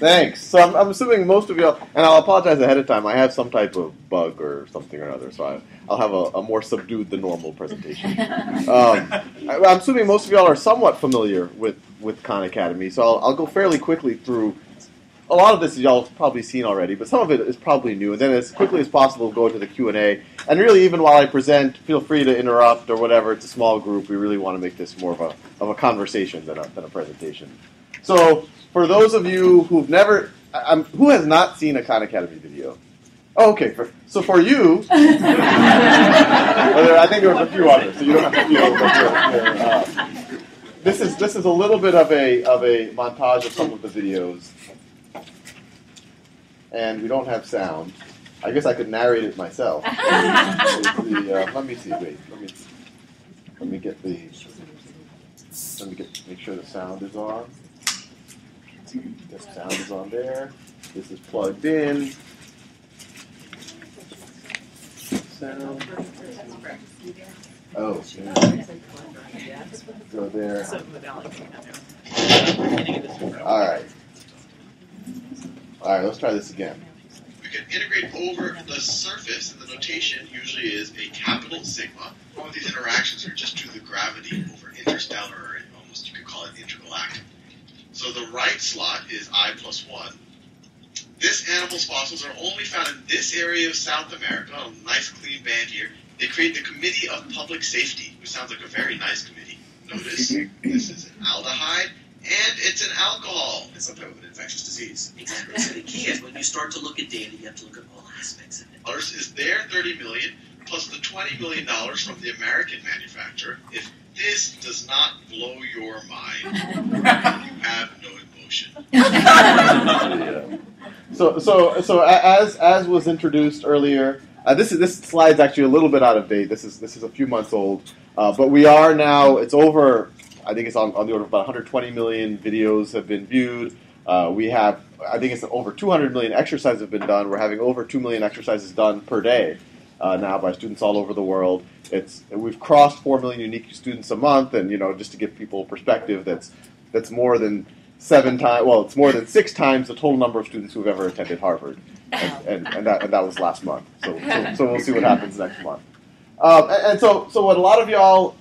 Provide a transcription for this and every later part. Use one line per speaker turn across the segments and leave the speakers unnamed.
Thanks. So I'm assuming most of y'all, and I'll apologize ahead of time, I have some type of bug or something or other, so I'll have a more subdued than normal presentation. I'm assuming most of y'all are somewhat familiar with Khan Academy, so I'll go fairly quickly through. A lot of this y'all have probably seen already, but some of it is probably new. And then as quickly as possible, go into the Q&A. And really, even while I present, feel free to interrupt or whatever. It's a small group. We really want to make this more of a conversation than a presentation. So for those of you who've never, who has not seen a Khan Academy video? Oh, okay. So for you, I think there was a few others, so you don't have to feel. This is a little bit of a montage of some of the videos. And we don't have sound. I guess I could narrate it myself. Let me see. Wait. Make sure the sound is on. The sound is on there. This is plugged in. Sound. Oh. Yeah. Go there. All right. All right, let's try this again.
We can integrate over the surface, and the notation usually is a capital sigma. All of these interactions are just due to the gravity over interstellar, or almost you could call it intergalactic. So the right slot is I plus 1. This animal's fossils are only found in this area of South America, a nice clean band here. They create the Committee of Public Safety, which sounds like a very nice committee. Notice this is an aldehyde. And it's an alcohol. It's some type of an infectious disease.
Exactly. So the key is when you start to look at data, you have to look at all aspects of it.
Ours is their $30 million plus the $20 million from the American manufacturer. If this does not blow your mind, you have no emotion.
Yeah. So as was introduced earlier, this slide's actually a little bit out of date. This is a few months old, but we are now. It's over. I think it's on the order of about 120 million videos have been viewed. We have, I think it's over 200 million exercises have been done. We're having over 2 million exercises done per day now by students all over the world. We've crossed 4 million unique students a month, and just to give people perspective, that's more than 7 times. Well, it's more than 6 times the total number of students who've ever attended Harvard, and that was last month. So we'll see what happens next month. And so what a lot of y'all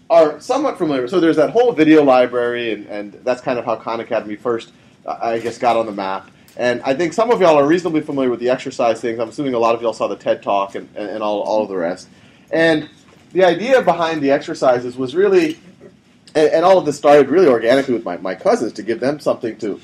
are somewhat familiar. So there's that whole video library, and that's kind of how Khan Academy first, I guess, got on the map. And I think some of y'all are reasonably familiar with the exercise things. I'm assuming a lot of y'all saw the TED Talk and all of the rest. And the idea behind the exercises was really, and all of this started really organically with my cousins to give them something to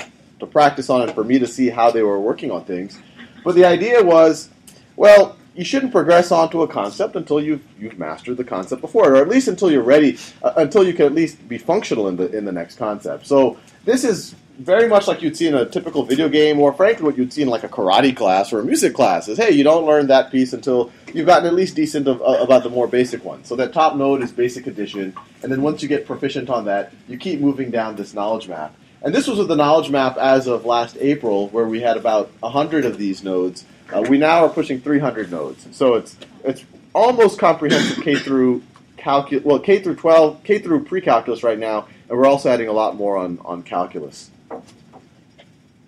practice on and for me to see how they were working on things. But the idea was, well, you shouldn't progress onto a concept until you've mastered the concept before, or at least until you're ready, until you can at least be functional in the next concept. So this is very much like you'd see in a typical video game, or frankly what you'd see in like a karate class or a music class. Is, hey, you don't learn that piece until you've gotten at least decent about the more basic one. So that top node is basic addition, and then once you get proficient on that, you keep moving down this knowledge map. And this was with the knowledge map as of last April, where we had about 100 of these nodes. We now are pushing 300 nodes, so it's almost comprehensive K through K through 12, K through pre-calculus right now, and we're also adding a lot more on calculus.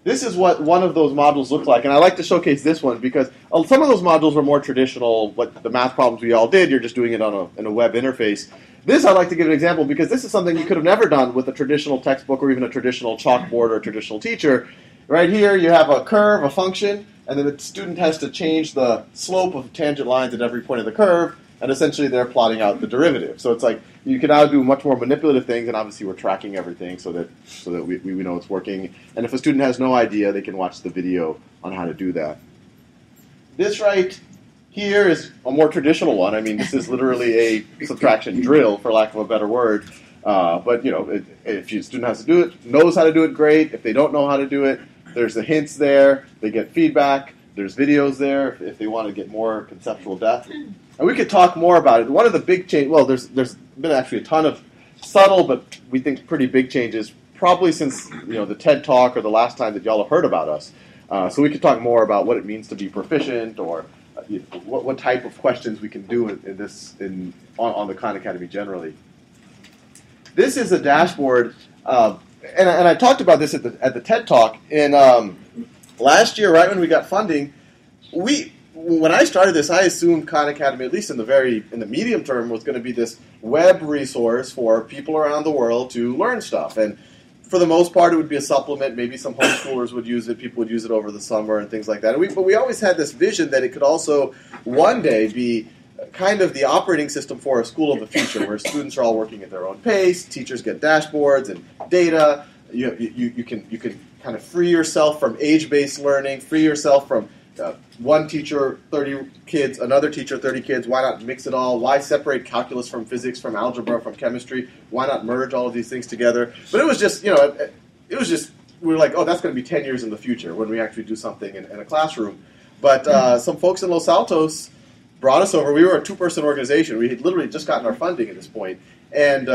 This is what one of those modules looks like, and I like to showcase this one because some of those modules were more traditional. What the math problems we all did, you're just doing it in a web interface. This I like to give an example because this is something you could have never done with a traditional textbook or even a traditional chalkboard or a traditional teacher. Right here, you have a curve, a function, and then the student has to change the slope of tangent lines at every point of the curve, and essentially they're plotting out the derivative. So it's like you can now do much more manipulative things, and obviously we're tracking everything so that we know it's working. And if a student has no idea, they can watch the video on how to do that. This right here is a more traditional one. I mean, this is literally a subtraction drill, for lack of a better word. But if your student has to do it, knows how to do it, great. If they don't know how to do it, there's the hints there. They get feedback. There's videos there if they want to get more conceptual depth. And we could talk more about it. One of the big changes, well, there's been actually a ton of subtle, but we think pretty big changes, probably since the TED Talk or the last time that y'all have heard about us. So we could talk more about what it means to be proficient, or what type of questions we can do on the Khan Academy generally. This is a dashboard. and I talked about this at the TED Talk in last year, right when we got funding. When I started this, I assumed Khan Academy, at least in the medium term, was going to be this web resource for people around the world to learn stuff. And for the most part, it would be a supplement. Maybe some homeschoolers would use it. People would use it over the summer and things like that. But we always had this vision that it could also one day be kind of the operating system for a school of the future, where students are all working at their own pace. Teachers get dashboards and data. You can kind of free yourself from age-based learning, free yourself from one teacher, 30 kids, another teacher, 30 kids. Why not mix it all? Why separate calculus from physics, from algebra, from chemistry? Why not merge all of these things together? But it was just, we were like, oh, that's going to be 10 years in the future when we actually do something in a classroom. But some folks in Los Altos brought us over. We were a 2-person organization. We had literally just gotten our funding at this point, and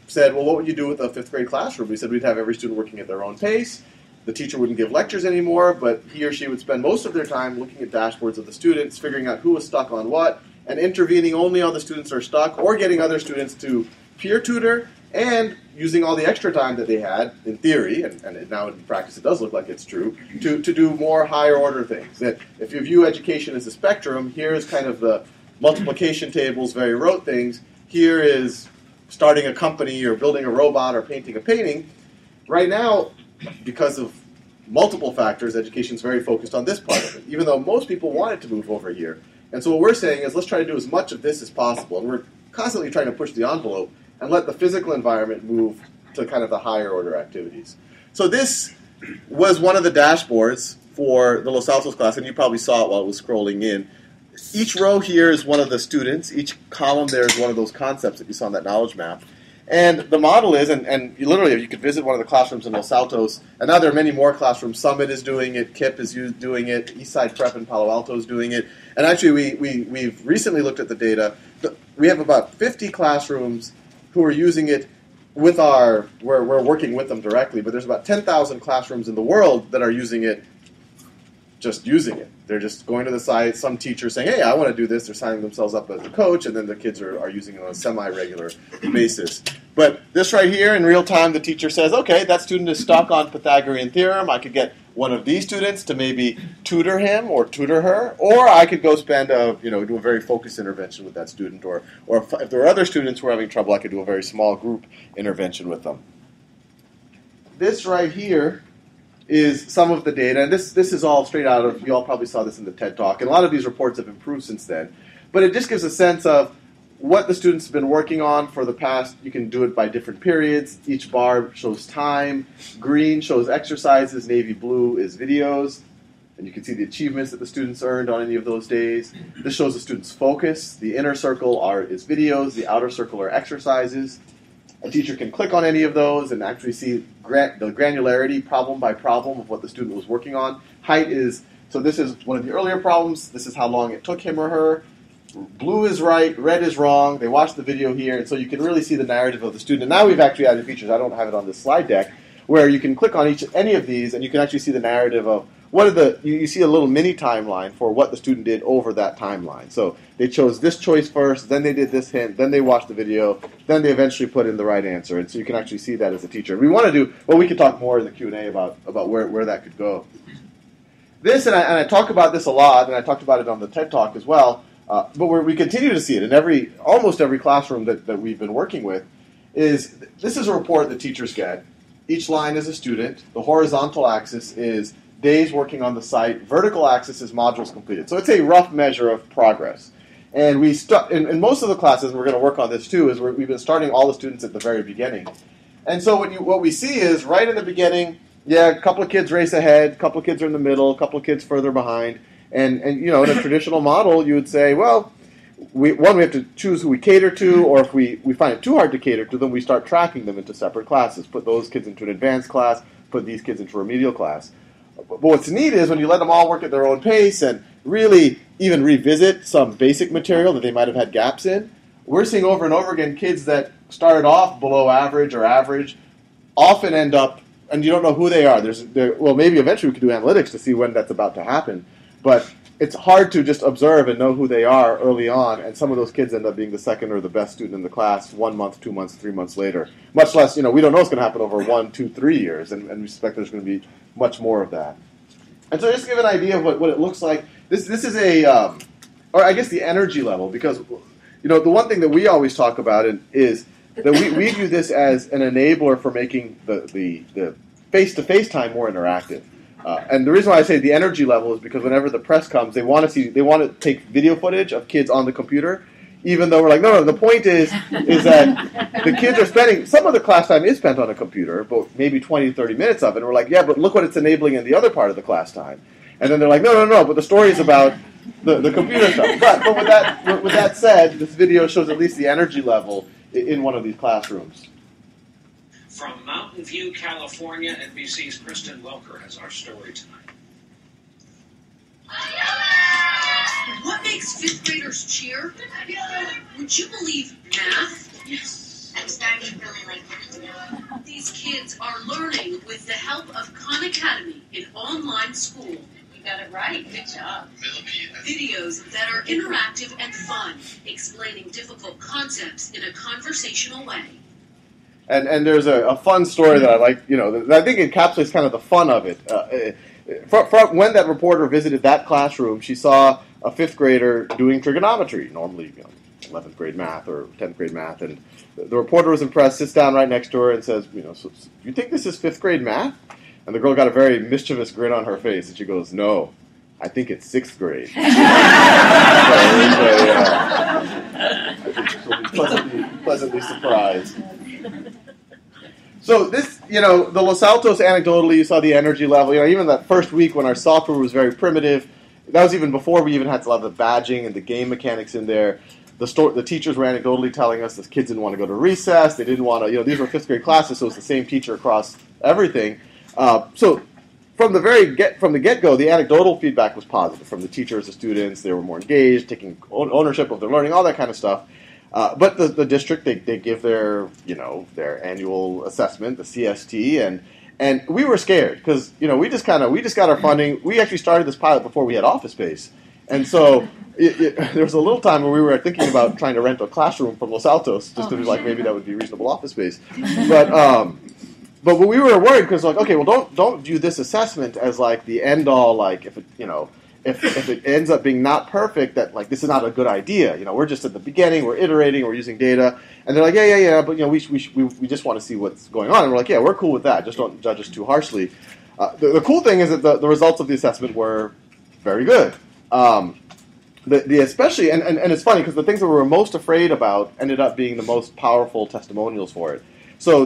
said, well, what would you do with a 5th grade classroom? We said we'd have every student working at their own pace. The teacher wouldn't give lectures anymore, but he or she would spend most of their time looking at dashboards of the students, figuring out who was stuck on what, and intervening only on the students who are stuck, or getting other students to peer tutor, and using all the extra time that they had, in theory, and now in practice it does look like it's true, to do more higher order things. That if you view education as a spectrum, here is kind of the multiplication tables, very rote things. Here is starting a company or building a robot or painting a painting. Right now, because of multiple factors, education is very focused on this part of it, even though most people want it to move over here. And so what we're saying is let's try to do as much of this as possible. And we're constantly trying to push the envelope and let the physical environment move to kind of the higher order activities. So this was one of the dashboards for the Los Altos class, and you probably saw it while it was scrolling in. Each row here is one of the students. Each column there is one of those concepts that you saw in that knowledge map. And the model is, and you could visit one of the classrooms in Los Altos, and now there are many more classrooms. Summit is doing it, KIPP is doing it, Eastside Prep in Palo Alto is doing it. And actually, we've recently looked at the data. We have about 50 classrooms who are using it we're working with them directly, but there's about 10,000 classrooms in the world that are using it. They're just going to the site, some teacher saying, hey, I want to do this. They're signing themselves up as a coach, and then the kids are using it on a semi-regular basis. But this right here, in real time, the teacher says, okay, that student is stuck on Pythagorean theorem. I could get one of these students to maybe tutor him or tutor her, or I could go do a very focused intervention with that student, or if there are other students who are having trouble, I could do a very small group intervention with them. This right here is some of the data, and this is all straight out of, you all probably saw this in the TED Talk, and a lot of these reports have improved since then, but it just gives a sense of what the students have been working on for the past. You can do it by different periods. Each bar shows time. Green shows exercises. Navy blue is videos, and you can see the achievements that the students earned on any of those days. This shows the students' focus. The inner circle is videos. The outer circle are exercises. A teacher can click on any of those and actually see the granularity, problem by problem, of what the student was working on. Height is, so this is one of the earlier problems. This is how long it took him or her. Blue is right, red is wrong. They watched the video here, and so you can really see the narrative of the student. And now we've actually added features, I don't have it on this slide deck, where you can click on any of these, and you can actually see the narrative of you see a little mini timeline for what the student did over that timeline. So they chose this choice first, then they did this hint, then they watched the video, then they eventually put in the right answer. And so you can actually see that as a teacher. We want to do, we could talk more in the Q&A about where that could go. This, and I talk about this a lot, and I talked about it on the TED Talk as well, but we continue to see it in almost every classroom that we've been working with. This is a report that teachers get. Each line is a student. The horizontal axis is days working on the site. Vertical axis is modules completed. So it's a rough measure of progress. And in most of the classes, and we're going to work on this too, is we've been starting all the students at the very beginning. And so what we see is right in the beginning, a couple of kids race ahead, a couple of kids are in the middle, a couple of kids further behind. And in a traditional model, you would say, well, we have to choose who we cater to, or if we find it too hard to cater to them, we start tracking them into separate classes. Put those kids into an advanced class, put these kids into a remedial class. But what's neat is when you let them all work at their own pace and really even revisit some basic material that they might have had gaps in, we're seeing over and over again kids that started off below average or average often end up, and you don't know who they are. Maybe eventually we could do analytics to see when that's about to happen. But it's hard to just observe and know who they are early on, and some of those kids end up being the second or the best student in the class 1 month, 2 months, 3 months later. Much less, we don't know what's going to happen over 1, 2, 3 years, and we suspect there's going to be much more of that. And so just to give an idea of what it looks like, this is or I guess the energy level, because the one thing that we always talk about is that we view this as an enabler for making the face-to-face time more interactive. And the reason why I say the energy level is because whenever the press comes, they want to take video footage of kids on the computer, even though we're like, no, the point is that the kids are spending, some of the class time is spent on a computer, but maybe 20, 30 minutes of it, and we're like, yeah, but look what it's enabling in the other part of the class time. And then they're like, no, but the story is about the computer stuff. But with that said, this video shows at least the energy level in one of these classrooms.
From Mountain View, California, NBC's Kristen Welker has our story tonight.
What makes fifth graders cheer? Would you believe math?
Yes. I'm starting to really like math.
These kids are learning with the help of Khan Academy, an online school.
You got it right. Good job.
Videos that are interactive and fun, explaining difficult concepts in a conversational way.
And there's a fun story that I like, that I think encapsulates kind of the fun of it. When that reporter visited that classroom, she saw a fifth grader doing trigonometry, normally 11th grade math or 10th grade math, and the reporter was impressed, sits down right next to her and says, so you think this is fifth grade math? And the girl got a very mischievous grin on her face, and she goes, no, I think it's sixth grade. I think she'll be pleasantly surprised. So this, the Los Altos, anecdotally, you saw the energy level. Even that first week when our software was very primitive, that was even before we even had a lot of the badging and the game mechanics in there. The teachers were anecdotally telling us the kids didn't want to go to recess. They didn't want to, these were fifth grade classes, so it's the same teacher across everything. So from the get-go, the anecdotal feedback was positive from the teachers, the students. They were more engaged, taking ownership of their learning, all that kind of stuff. But the district, they give their annual assessment, the CST, and we were scared because we just got our funding. We actually started this pilot before we had office space, and so there was a little time where we were thinking about trying to rent a classroom from Los Altos just to be like maybe that would be reasonable office space, but we were worried because okay, well don't view this assessment as like the end all, like if it ends up being not perfect, that like this is not a good idea. We're just at the beginning, we're iterating, we're using data, and they're like, yeah, but we just want to see what's going on, and we're like, yeah, we're cool with that. Just don't judge us too harshly. The cool thing is that the results of the assessment were very good. Especially and it's funny because the things that we were most afraid about ended up being the most powerful testimonials for it. So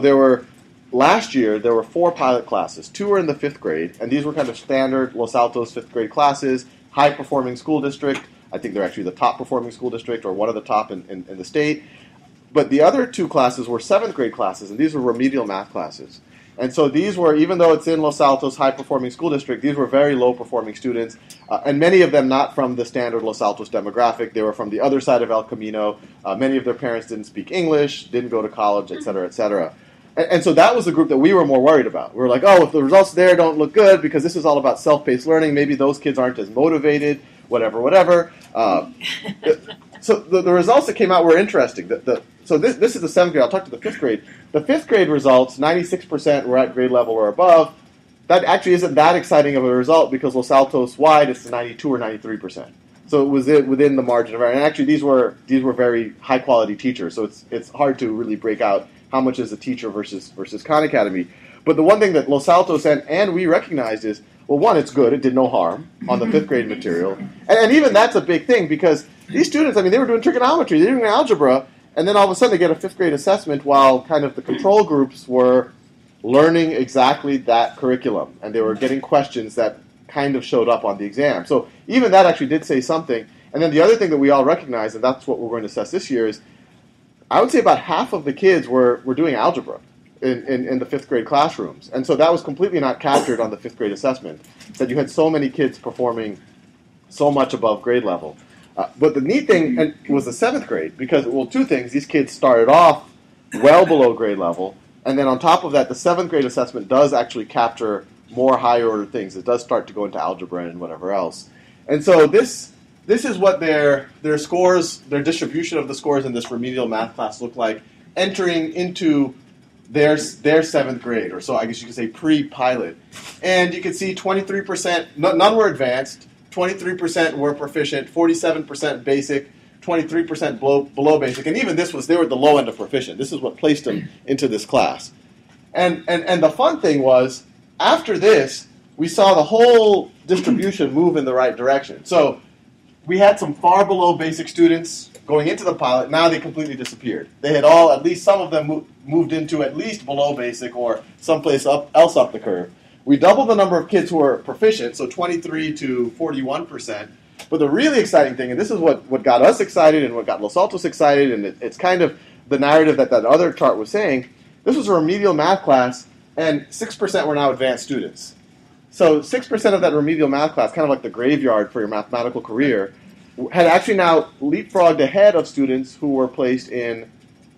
last year, there were 4 pilot classes. 2 were in the 5th grade, and these were kind of standard Los Altos 5th grade classes, high-performing school district. I think they're actually the top-performing school district, or one of the top in the state. But the other 2 classes were 7th grade classes, and these were remedial math classes. And so these were, even though it's in Los Altos high-performing school district, these were very low-performing students, and many of them not from the standard Los Altos demographic. They were from the other side of El Camino. Many of their parents didn't speak English, didn't go to college, et cetera, et cetera. And so that was the group that we were more worried about. We were like, if the results there don't look good, because this is all about self-paced learning, maybe those kids aren't as motivated, whatever. So the results that came out were interesting. So this is the 7th grade. I'll talk to the 5th grade. The 5th grade results, 96% were at grade level or above. That actually isn't that exciting of a result because Los Altos wide, it's 92 or 93%. So it was within the margin of error. And actually these were very high-quality teachers, so it's hard to really break out how much is a teacher versus Khan Academy. But the one thing that Los Altos and we recognized is, well, one, it's good. It did no harm on the 5th grade material. And even that's a big thing because these students, they were doing trigonometry, they were doing algebra, and then all of a sudden they get a 5th grade assessment while kind of the control groups were learning exactly that curriculum. And they were getting questions that kind of showed up on the exam. So even that actually did say something. And then the other thing that we all recognize, and that's what we're going to assess this year, is I would say about half of the kids were doing algebra in the 5th grade classrooms. And so that was completely not captured on the 5th grade assessment. That you had so many kids performing so much above grade level. But the neat thing was the 7th grade, because, well, 2 things. These kids started off well below grade level, and then on top of that, the 7th grade assessment does actually capture more higher order things. It does start to go into algebra and whatever else. And so this is what their scores, their distribution of the scores in this remedial math class look like entering into their 7th grade, or so I guess you could say pre-pilot. And you can see 23%, none were advanced, 23% were proficient, 47% basic, 23% below basic, and even they were at the low end of proficient. This is what placed them into this class. And the fun thing was, after this, we saw the whole distribution move in the right direction. So we had some far below basic students going into the pilot. Now they completely disappeared. They had all, at least some of them, moved into at least below basic or someplace else up the curve. We doubled the number of kids who were proficient, so 23 to 41%. But the really exciting thing, and this is what got us excited and what got Los Altos excited, and it's kind of the narrative that other chart was saying, this was a remedial math class, and 6% were now advanced students. So 6% of that remedial math class, kind of like the graveyard for your mathematical career, had actually now leapfrogged ahead of students who were placed in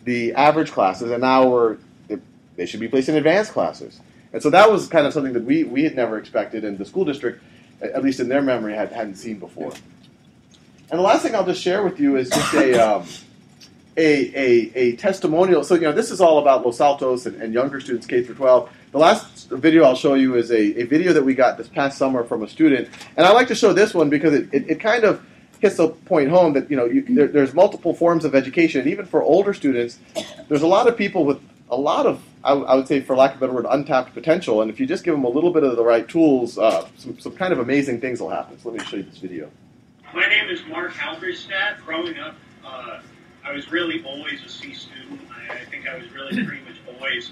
the average classes, and now they should be placed in advanced classes. And so that was kind of something that we had never expected, and the school district, at least in their memory, hadn't seen before. And the last thing I'll just share with you is just a testimonial. So, this is all about Los Altos and younger students, K through 12. The last video I'll show you is a video that we got this past summer from a student. And I like to show this one because it kind of hits the point home that, there's multiple forms of education. And even for older students, there's a lot of people with a lot of, I would say, for lack of a better word, untapped potential. And if you just give them a little bit of the right tools, some kind of amazing things will happen. So let me show you this video.
My name is Mark Halberstadt. Growing up, I was really always a C student. I think I was really pretty much always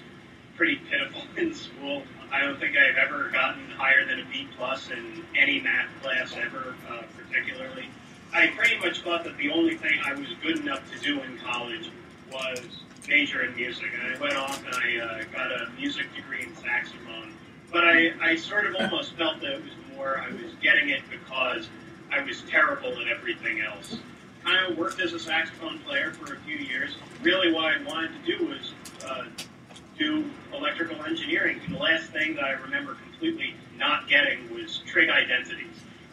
pretty pitiful in school. I don't think I've ever gotten higher than a B+ in any math class ever, particularly. I pretty much thought that the only thing I was good enough to do in college was major in music. And I went off and I got a music degree in saxophone. But I sort of almost felt that it was more I was getting it because I was terrible at everything else. Kind of worked as a saxophone player for a few years. Really what I wanted to do was do electrical engineering. And the last thing that I remember completely not getting was trig identities.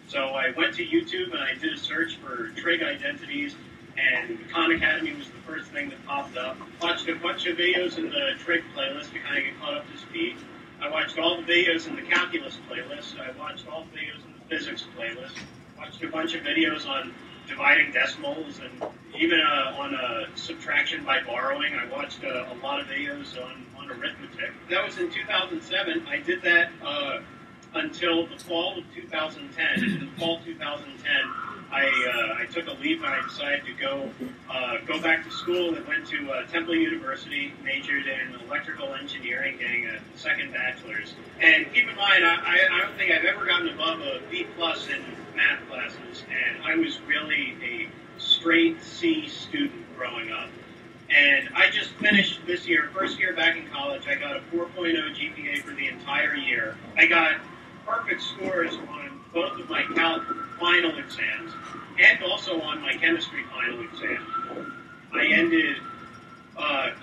So I went to YouTube and I did a search for trig identities, and Khan Academy was the first thing that popped up. Watched a bunch of videos in the trig playlist to kind of get caught up to speed. I watched all the videos in the calculus playlist. I watched all the videos in the physics playlist. Watched a bunch of videos on dividing decimals and even on subtraction by borrowing. I watched a lot of videos on arithmetic. That was in 2007. I did that until the fall of 2010. In the fall of 2010, I took a leap and I decided to go back to school and went to Temple University, majored in electrical engineering, getting a second bachelor's. And keep in mind, I don't think I've ever gotten above a B+ in math classes, and I was really a straight C student growing up. And I just finished this year, first year back in college, I got a 4.0 GPA for the entire year. I got perfect scores on both of my calc final exams and also on my chemistry final exam. I ended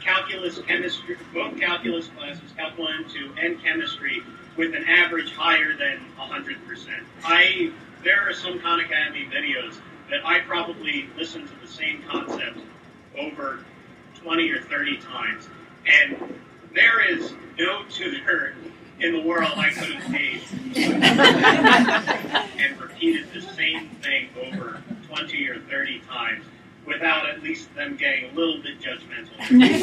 calculus, chemistry, both calculus classes, Calc 1 and 2, and chemistry, with an average higher than 100%. There are some Khan Academy videos that I probably listened to the same concept over 20 or 30 times. And there is no tutor in the world I could have paid and repeated the same thing over 20 or 30 times without at least them getting a little bit judgmental. This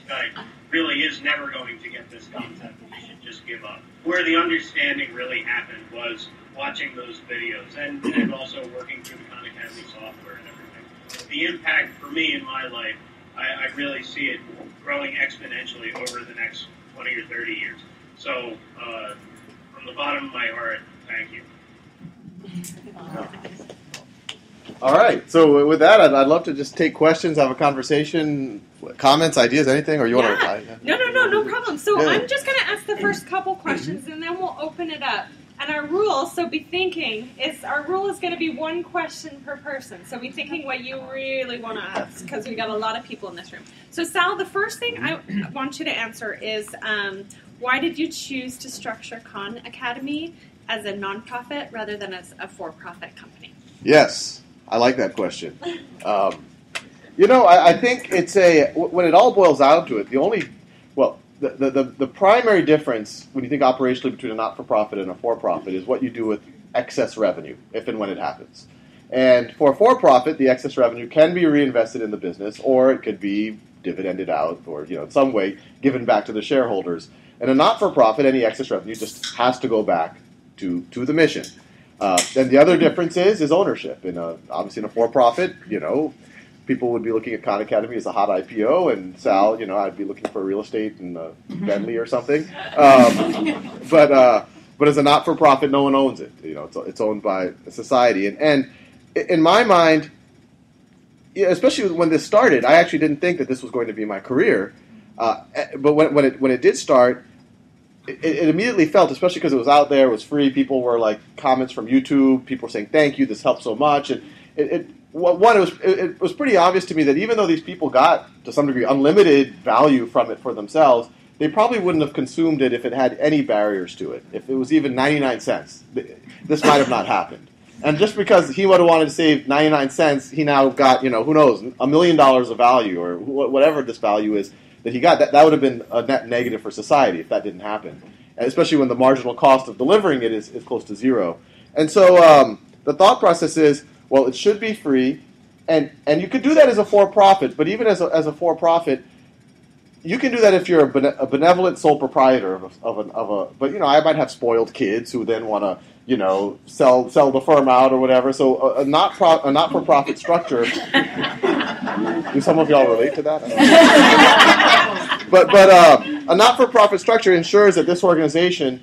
guy really is never going to get this concept. He should just give up. Where the understanding really happened was watching those videos and also working through the Khan Academy software and everything. The impact for me in my life, I really see it growing exponentially over the next 20 or 30 years. So, from the bottom of my heart, thank you.
All right. So with that, I'd love to just take questions, have a conversation, comments, ideas, anything, or you want to?
No problem. So I'm just going to ask the first couple questions, and then we'll open it up. And our rule, so be thinking, our rule is going to be one question per person. So be thinking what you really want to ask, because we got a lot of people in this room. So Sal, the first thing I want you to answer is, Why did you choose to structure Khan Academy as a nonprofit rather than as a for-profit company?
Yes, I like that question. I think it's when it all boils down to it, the primary difference when you think operationally between a not-for-profit and a for-profit is what you do with excess revenue, if and when it happens. And for a for-profit, the excess revenue can be reinvested in the business, or it could be dividended out, or in some way given back to the shareholders. And a not-for-profit, any excess revenue just has to go back to the mission. And the other difference is ownership. Obviously, in a for-profit, people would be looking at Khan Academy as a hot IPO, and Sal, I'd be looking for real estate in Bentley or something. But as a not-for-profit, no one owns it. It's owned by a society. And in my mind, especially when this started, I actually didn't think that this was going to be my career. But when it did start, it immediately felt, especially because it was out there, it was free. People were like comments from YouTube. People were saying, "Thank you, this helped so much." And it was pretty obvious to me that even though these people got to some degree unlimited value from it for themselves, they probably wouldn't have consumed it if it had any barriers to it. If it was even 99 cents, this might have not happened. And just because he would have wanted to save 99 cents, he now got, who knows, $1 million of value or whatever this value is that he got. That would have been a net negative for society if that didn't happen, and especially when the marginal cost of delivering it is close to zero. And so the thought process is, well, it should be free, and you could do that as a for-profit, but even as a for-profit, you can do that if you're a benevolent sole proprietor of a. But I might have spoiled kids who then want to sell the firm out or whatever. So a not for profit structure. Do some of y'all relate to that? But a not for profit structure ensures that this organization,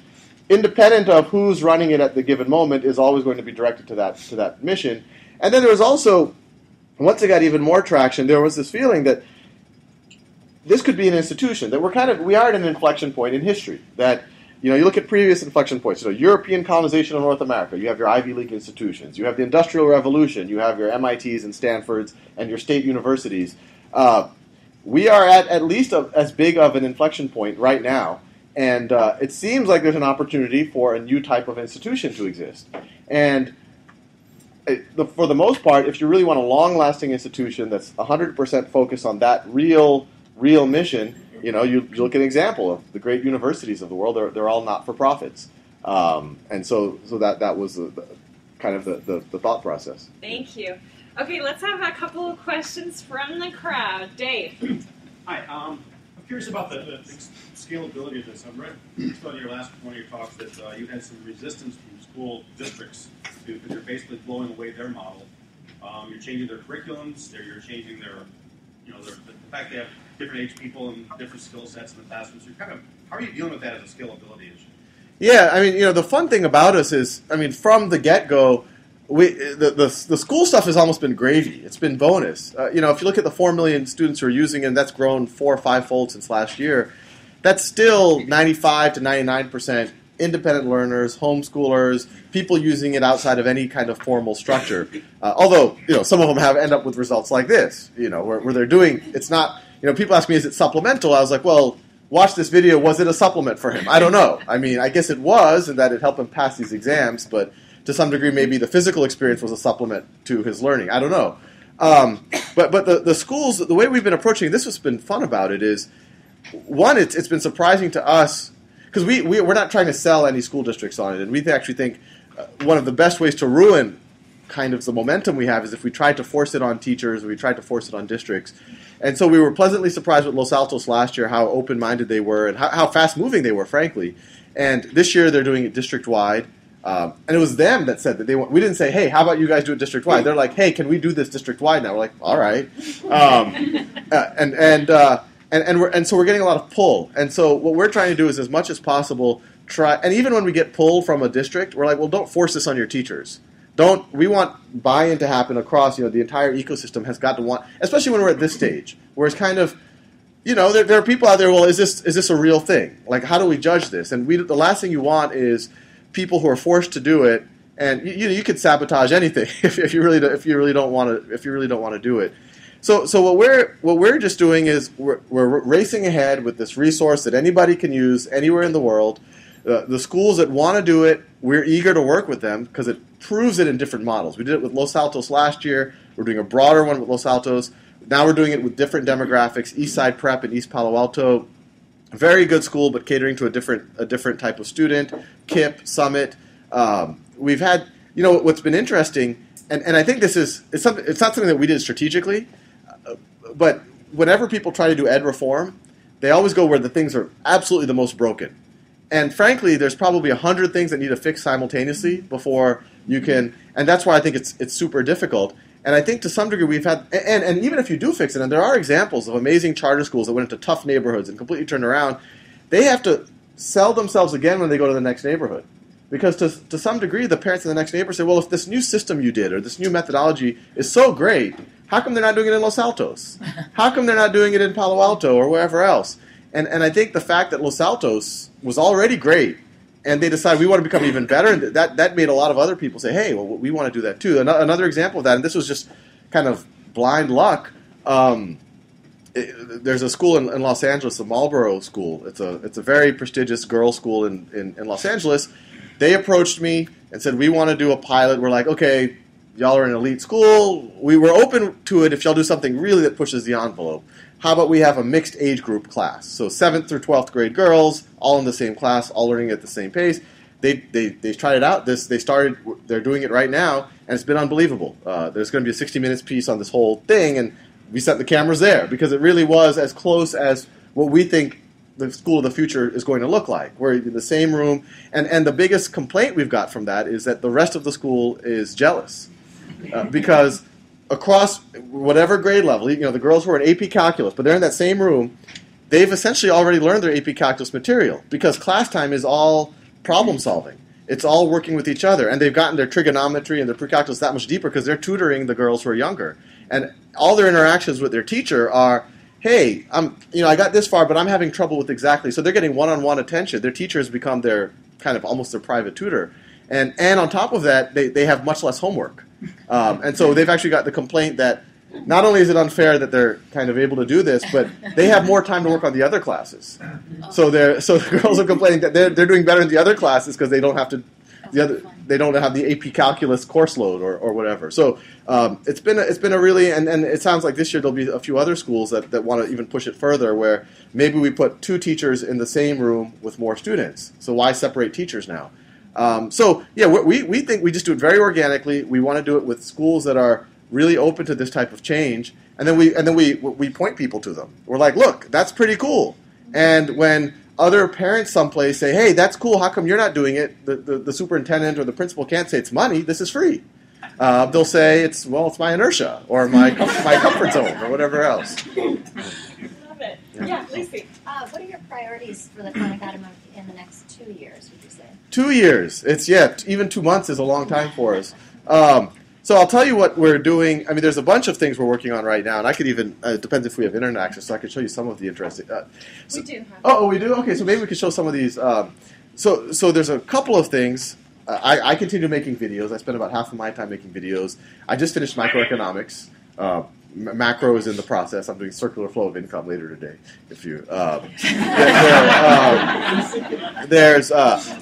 independent of who's running it at the given moment, is always going to be directed to that mission. And then there was also, once it got even more traction, there was this feeling that this could be an institution, that we are at an inflection point in history. That you look at previous inflection points. European colonization of North America. You have your Ivy League institutions. You have the Industrial Revolution. You have your MITs and Stanfords and your state universities. We are at least as big of an inflection point right now, and it seems like there's an opportunity for a new type of institution to exist. And for the most part, if you really want a long-lasting institution that's 100% focused on that real mission, you look at an example of the great universities of the world. They're all not-for-profits, and so that was the thought process.
Thank you. Okay, let's have a couple of questions from the crowd. Dave.
Hi. I'm curious about the scalability of this. I've read about one of your talks that you had some resistance from school districts because you're basically blowing away their model. You're changing their curriculums. You're changing their the fact they have different age people and different skill sets in the classrooms. How are you dealing with that as a scalability issue?
Yeah, the fun thing about us is, from the get-go, the school stuff has almost been gravy. It's been bonus. If you look at the 4 million students who are using it, and that's grown 4 or 5-fold since last year, that's still 95 to 99% independent learners, homeschoolers, people using it outside of any kind of formal structure. Although, some of them end up with results like this, where they're doing, it's not, people ask me, is it supplemental? I was like, well, watch this video. Was it a supplement for him? I don't know. I guess it was, and that it helped him pass these exams, but to some degree, maybe the physical experience was a supplement to his learning. I don't know. But the schools, the way we've been approaching this, what's been fun about it is, one, it's been surprising to us, because we're not trying to sell any school districts on it, and we actually think one of the best ways to ruin kind of the momentum we have is if we tried to force it on teachers, or we tried to force it on districts. And so we were pleasantly surprised with Los Altos last year, how open-minded they were, and how fast-moving they were, frankly. And this year they're doing it district-wide. And it was them that said that they want. We didn't say, "Hey, how about you guys do it district-wide?" They're like, "Hey, can we do this district-wide now?" We're like, "All right." And so we're getting a lot of pull. And so what we're trying to do is, as much as possible, try. And even when we get pull from a district, we're like, "Well, don't force this on your teachers. We want buy-in to happen across. The entire ecosystem has got to want, especially when we're at this stage, where it's kind of, there are people out there. Well, is this a real thing? Like, how do we judge this? And the last thing you want is people who are forced to do it, and you could sabotage anything if you really don't want to do it. So what we're just doing is we're racing ahead with this resource that anybody can use anywhere in the world. The schools that want to do it, we're eager to work with them because it proves it in different models. We did it with Los Altos last year. We're doing a broader one with Los Altos. Now we're doing it with different demographics. Eastside Prep in East Palo Alto, very good school, but catering to a different type of student. KIPP, Summit. We've had, what's been interesting, and I think it's not something that we did strategically, but whenever people try to do ed reform, they always go where the things are absolutely the most broken. And frankly, there's probably 100 things that need to fix simultaneously before you can, and that's why I think it's super difficult. And I think to some degree we've had, and even if you do fix it, and there are examples of amazing charter schools that went into tough neighborhoods and completely turned around, they have to sell themselves again when they go to the next neighborhood. Because to some degree, the parents in the next neighborhood say, well, if this new system you did or this new methodology is so great, how come they're not doing it in Los Altos? How come they're not doing it in Palo Alto or wherever else? And I think the fact that Los Altos was already great, and they decided we want to become even better, and that made a lot of other people say, hey, well, we want to do that too. Another example of that, and this was just kind of blind luck, there's a school in Los Angeles, the Marlboro School. It's a very prestigious girls' school in Los Angeles. They approached me and said, we want to do a pilot. We're like, okay, y'all are an elite school. We were open to it if y'all do something really that pushes the envelope. How about we have a mixed age group class? So 7th through 12th grade girls, all in the same class, all learning at the same pace. They tried it out. They're doing it right now, and it's been unbelievable. There's going to be a 60 minutes piece on this whole thing, and we set the cameras there because it really was as close as what we think the school of the future is going to look like. We're in the same room, and the biggest complaint we've got from that is that the rest of the school is jealous because across whatever grade level, the girls who are in AP Calculus, but they're in that same room, they've essentially already learned their AP Calculus material because class time is all problem solving. It's all working with each other, and they've gotten their trigonometry and their pre-calculus that much deeper because they're tutoring the girls who are younger. And all their interactions with their teacher are, hey, I got this far, but I'm having trouble with exactly. So they're getting one-on-one attention. Their teacher has become their kind of almost their private tutor. And on top of that, they have much less homework. And so they've actually got the complaint that not only is it unfair that they're kind of able to do this, but they have more time to work on the other classes. So the girls are complaining that they're doing better in the other classes because they don't have to they don't have the AP Calculus course load or whatever. So it's been a really and it sounds like this year there'll be a few other schools that want to even push it further where maybe we put 2 teachers in the same room with more students. So why separate teachers now? We think we just do it very organically. We want to do it with schools that are really open to this type of change, and then we point people to them. We're like, look, that's pretty cool. And when other parents someplace say, hey, that's cool, how come you're not doing it? The superintendent or the principal can't say it's money, this is free. They'll say it's my inertia or my comfort zone or whatever else.
Love it. Yeah, Lucy.
What are your priorities for the Khan Academy in the next 2 years, would you say?
2 years. Even 2 months is a long time for us. So I'll tell you what we're doing. I mean, there's a bunch of things we're working on right now, and I could even, it depends if we have internet access, so I could show you some of the interesting.
We do have.
Oh, we do? Okay, so maybe we could show some of these. So there's a couple of things. I continue making videos. I spend about half of my time making videos. I just finished microeconomics. Macro is in the process. I'm doing circular flow of income later today. If you,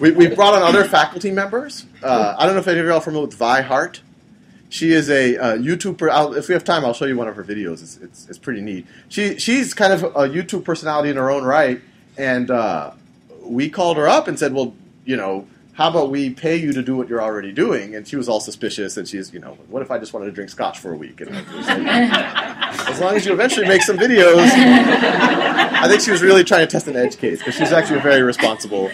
we've brought on other faculty members. I don't know if any of you are familiar with Vi Hart. She is a YouTuber. If we have time, I'll show you one of her videos. It's pretty neat. She's kind of a YouTube personality in her own right, and we called her up and said, well, how about we pay you to do what you're already doing? And she was all suspicious, and she's, what if I just wanted to drink scotch for a week? And I was like, as long as you eventually make some videos. I think she was really trying to test an edge case, because she's actually a very responsible,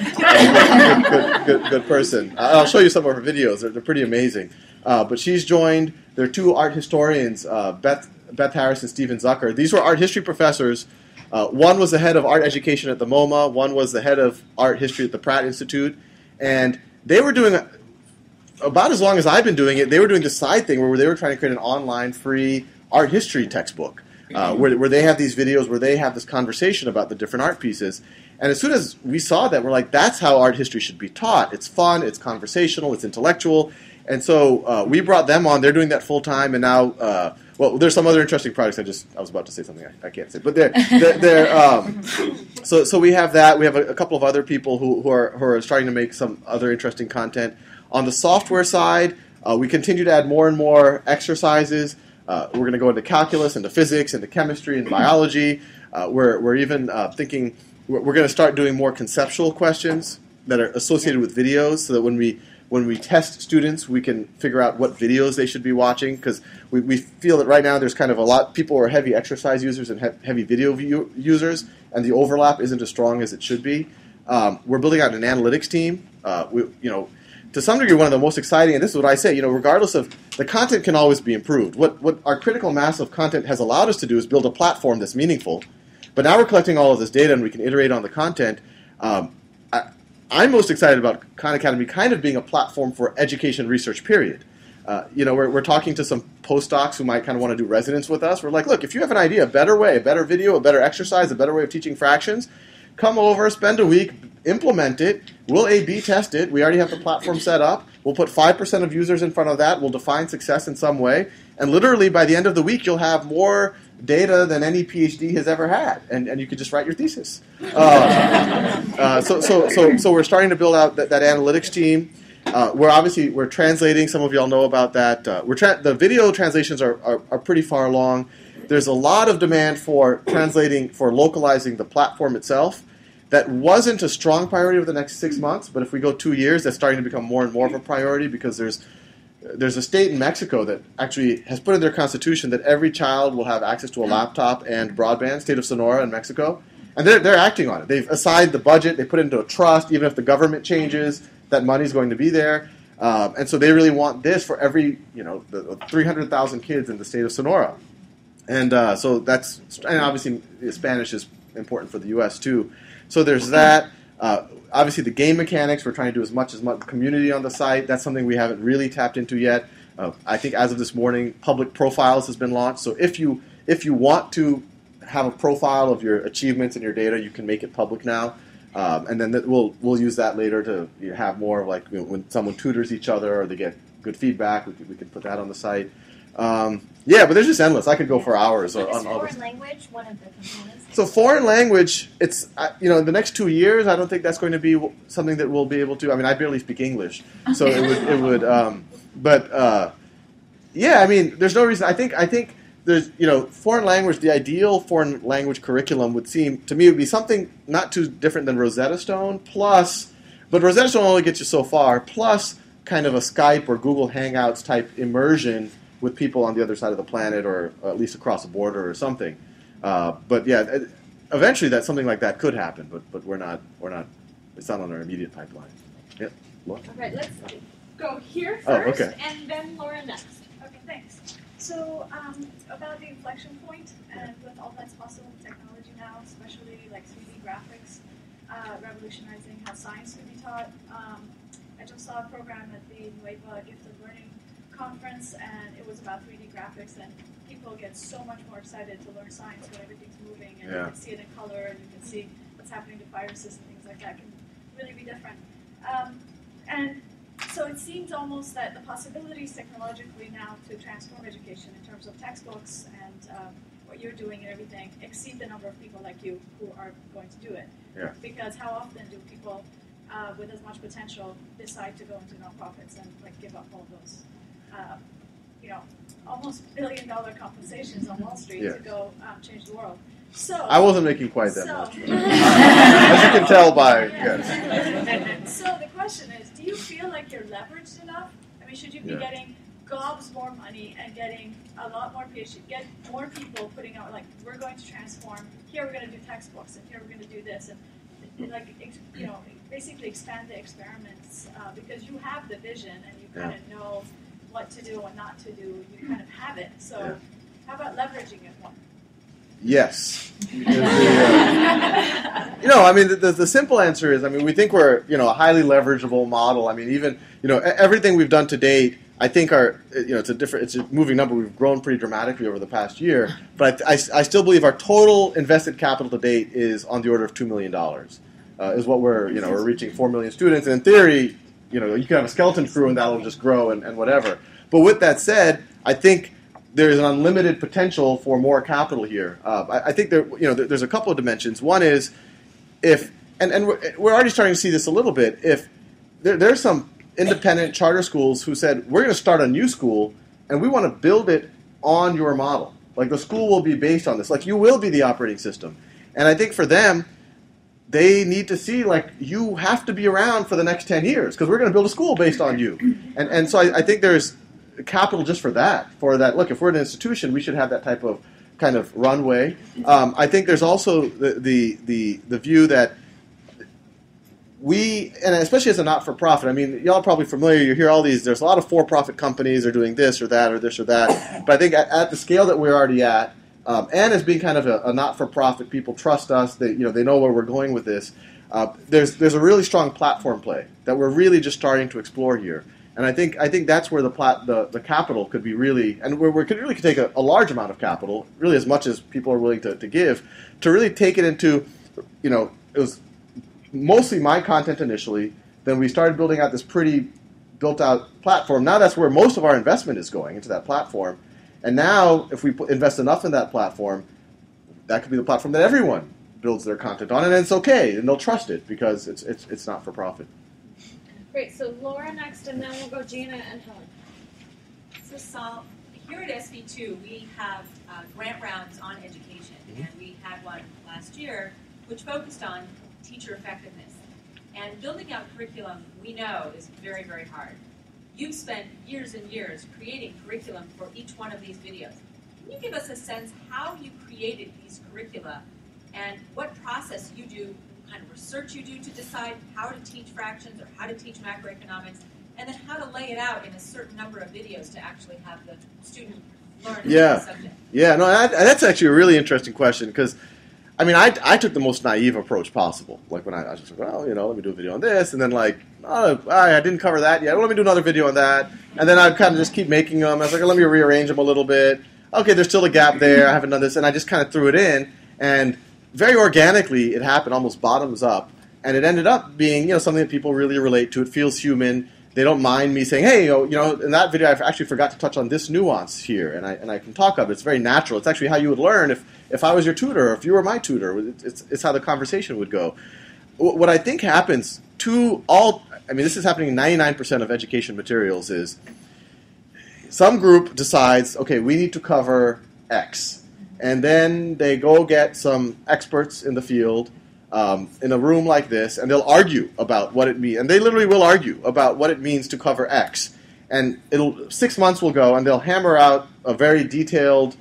good person. I'll show you some of her videos. They're pretty amazing. But she's joined. There are 2 art historians, Beth Harris and Stephen Zucker. These were art history professors. One was the head of art education at the MoMA. One was the head of art history at the Pratt Institute. And they were doing, about as long as I've been doing it, they were doing this side thing where they were trying to create an online free art history textbook where they have these videos where they have this conversation about the different art pieces. And as soon as we saw that, we're like, that's how art history should be taught. It's fun, it's conversational, it's intellectual. And so we brought them on. They're doing that full time. And now well, there's some other interesting projects. I was about to say something I can't say, but so we have that. We have a couple of other people who are starting to make some other interesting content. On the software side, we continue to add more and more exercises. We're going to go into calculus, into physics, into chemistry, and biology. We're even thinking we're going to start doing more conceptual questions that are associated with videos, so that when we test students, we can figure out what videos they should be watching, because we feel that right now there's kind of a lot, people are heavy exercise users and heavy video users, and the overlap isn't as strong as it should be. We're building out an analytics team. To some degree, one of the most exciting, and this is what I say, regardless of, the content can always be improved. What our critical mass of content has allowed us to do is build a platform that's meaningful. But now we're collecting all of this data and we can iterate on the content. I'm most excited about Khan Academy kind of being a platform for education research, period. We're talking to some postdocs who might kind of want to do residence with us. We're like, look, if you have an idea, a better way, a better video, a better exercise, a better way of teaching fractions, come over, spend a week, implement it. We'll A/B test it. We already have the platform set up. We'll put 5% of users in front of that. We'll define success in some way. And literally, by the end of the week, you'll have more data than any PhD has ever had. And you could just write your thesis. So we're starting to build out that analytics team. We're translating. Some of y'all know about that. The video translations are pretty far along. There's a lot of demand for localizing the platform itself. That wasn't a strong priority over the next 6 months, but if we go 2 years, that's starting to become more and more of a priority, because there's a state in Mexico that actually has put in their constitution that every child will have access to a laptop and broadband, state of Sonora in Mexico. And they're acting on it. They've assigned the budget. They put it into a trust. Even if the government changes, that money's going to be there. And so they really want this for every, the 300,000 kids in the state of Sonora. And so and obviously Spanish is important for the U.S. too. So there's that. Obviously the game mechanics, we're trying to do as much community on the site. That's something we haven't really tapped into yet. I think as of this morning, public profiles has been launched. So if you want to have a profile of your achievements and your data, you can make it public now. And then we'll use that later to have more of when someone tutors each other or they get good feedback, we can put that on the site. But there's just endless. I could go for hours on all this.
Is foreign language one of the components?
So foreign language, it's in the next 2 years, I don't think that's going to be something that we'll be able to. I mean, I barely speak English, so it would. There's no reason. I think there's foreign language. The ideal foreign language curriculum would seem to me would be something not too different than Rosetta Stone but Rosetta Stone only gets you so far. Plus, kind of a Skype or Google Hangouts type immersion with people on the other side of the planet, or at least across a border or something. Eventually something like that could happen, but we're not. It's not on our immediate pipeline. Yeah, Laura.
All right, let's go here first, and then Laura next.
Okay, thanks. So about the inflection point, and with all that's possible with technology now, especially like 3D graphics, revolutionizing how science can be taught. I just saw a program at the Nueva Gift of Learning conference, and it was about 3D graphics, and people get so much more excited to learn science when everything's moving, and you can see it in color, and you can see what's happening to viruses and things like that can really be different. And so it seems almost that the possibilities technologically now to transform education in terms of textbooks and what you're doing and everything exceed the number of people like you who are going to do it.
Yeah.
Because how often do people with as much potential decide to go into nonprofits and give up all those almost billion-dollar compensations on Wall Street to go change the world? So
I wasn't making quite that much. As you can tell by
So the question is, do you feel like you're leveraged enough? I mean, should you be getting gobs more money and getting a lot more PhD, get more people putting out we're going to transform, here we're going to do textbooks, and here we're going to do this, and basically expand the experiments because you have the vision and you kind of know what to do and not to do. You kind of have it. So how about leveraging it more?
Yes. The simple answer is, we think we're, a highly leverageable model. Even, everything we've done to date, I think it's a moving number. We've grown pretty dramatically over the past year, but I still believe our total invested capital to date is on the order of $2 million, is what we're reaching 4 million students. And in theory, you can have a skeleton crew and that'll just grow and whatever. But with that said, I think there's an unlimited potential for more capital here. I think there's a couple of dimensions. One is and we're already starting to see this a little bit. If there's some independent charter schools who said, we're going to start a new school and we want to build it on your model. Like the school will be based on this. Like you will be the operating system. And I think for them, they need to see, like, you have to be around for the next 10 years because we're going to build a school based on you. And so I think there's capital just for that. Look, if we're an institution, we should have that type of kind of runway. I think there's also the view that and especially as a not-for-profit, I mean, y'all are probably familiar, you hear all these, there's a lot of for-profit companies are doing this or that or this or that. But I think at the scale that we're already at, and as being kind of a not-for-profit, people trust us, they know where we're going with this. There's a really strong platform play that we're really just starting to explore here. And I think that's where the capital could be really, and where we could really take a large amount of capital, really as much as people are willing to give, to really take it into, it was mostly my content initially. Then we started building out this pretty built-out platform. Now that's where most of our investment is going, into that platform. And now, if we invest enough in that platform, that could be the platform that everyone builds their content on, and it's okay, and they'll trust it because it's not for profit.
Great. So Laura next, and then we'll go Gina and Helen.
So Sal, here at SV2, we have grant rounds on education, and we had one last year which focused on teacher effectiveness. And building out curriculum, we know, is very, very hard. You've spent years and years creating curriculum for each one of these videos. Can you give us a sense how you created these curricula and what process you do, what kind of research you do to decide how to teach fractions or how to teach macroeconomics, and then how to lay it out in a certain number of videos to actually have the student learn the subject?
Yeah, no, that's actually a really interesting question because I mean, I took the most naive approach possible. Like when I was just like, well, let me do a video on this, and then like, oh, I didn't cover that yet. Well, let me do another video on that, and then I'd kind of just keep making them. I was like, let me rearrange them a little bit. Okay, there's still a gap there. I haven't done this, and I just kind of threw it in, and very organically, it happened, almost bottoms up, and it ended up being something that people really relate to. It feels human. They don't mind me saying, hey, in that video, I actually forgot to touch on this nuance here, and I can talk of it. It's very natural. It's actually how you would learn if I was your tutor, or if you were my tutor. It's how the conversation would go. What I think happens this is happening in 99% of education materials, is some group decides, okay, we need to cover X, and then they go get some experts in the field, in a room like this, and they'll argue about what it means. And they literally will argue about what it means to cover X. And 6 months will go, and they'll hammer out a very detailed,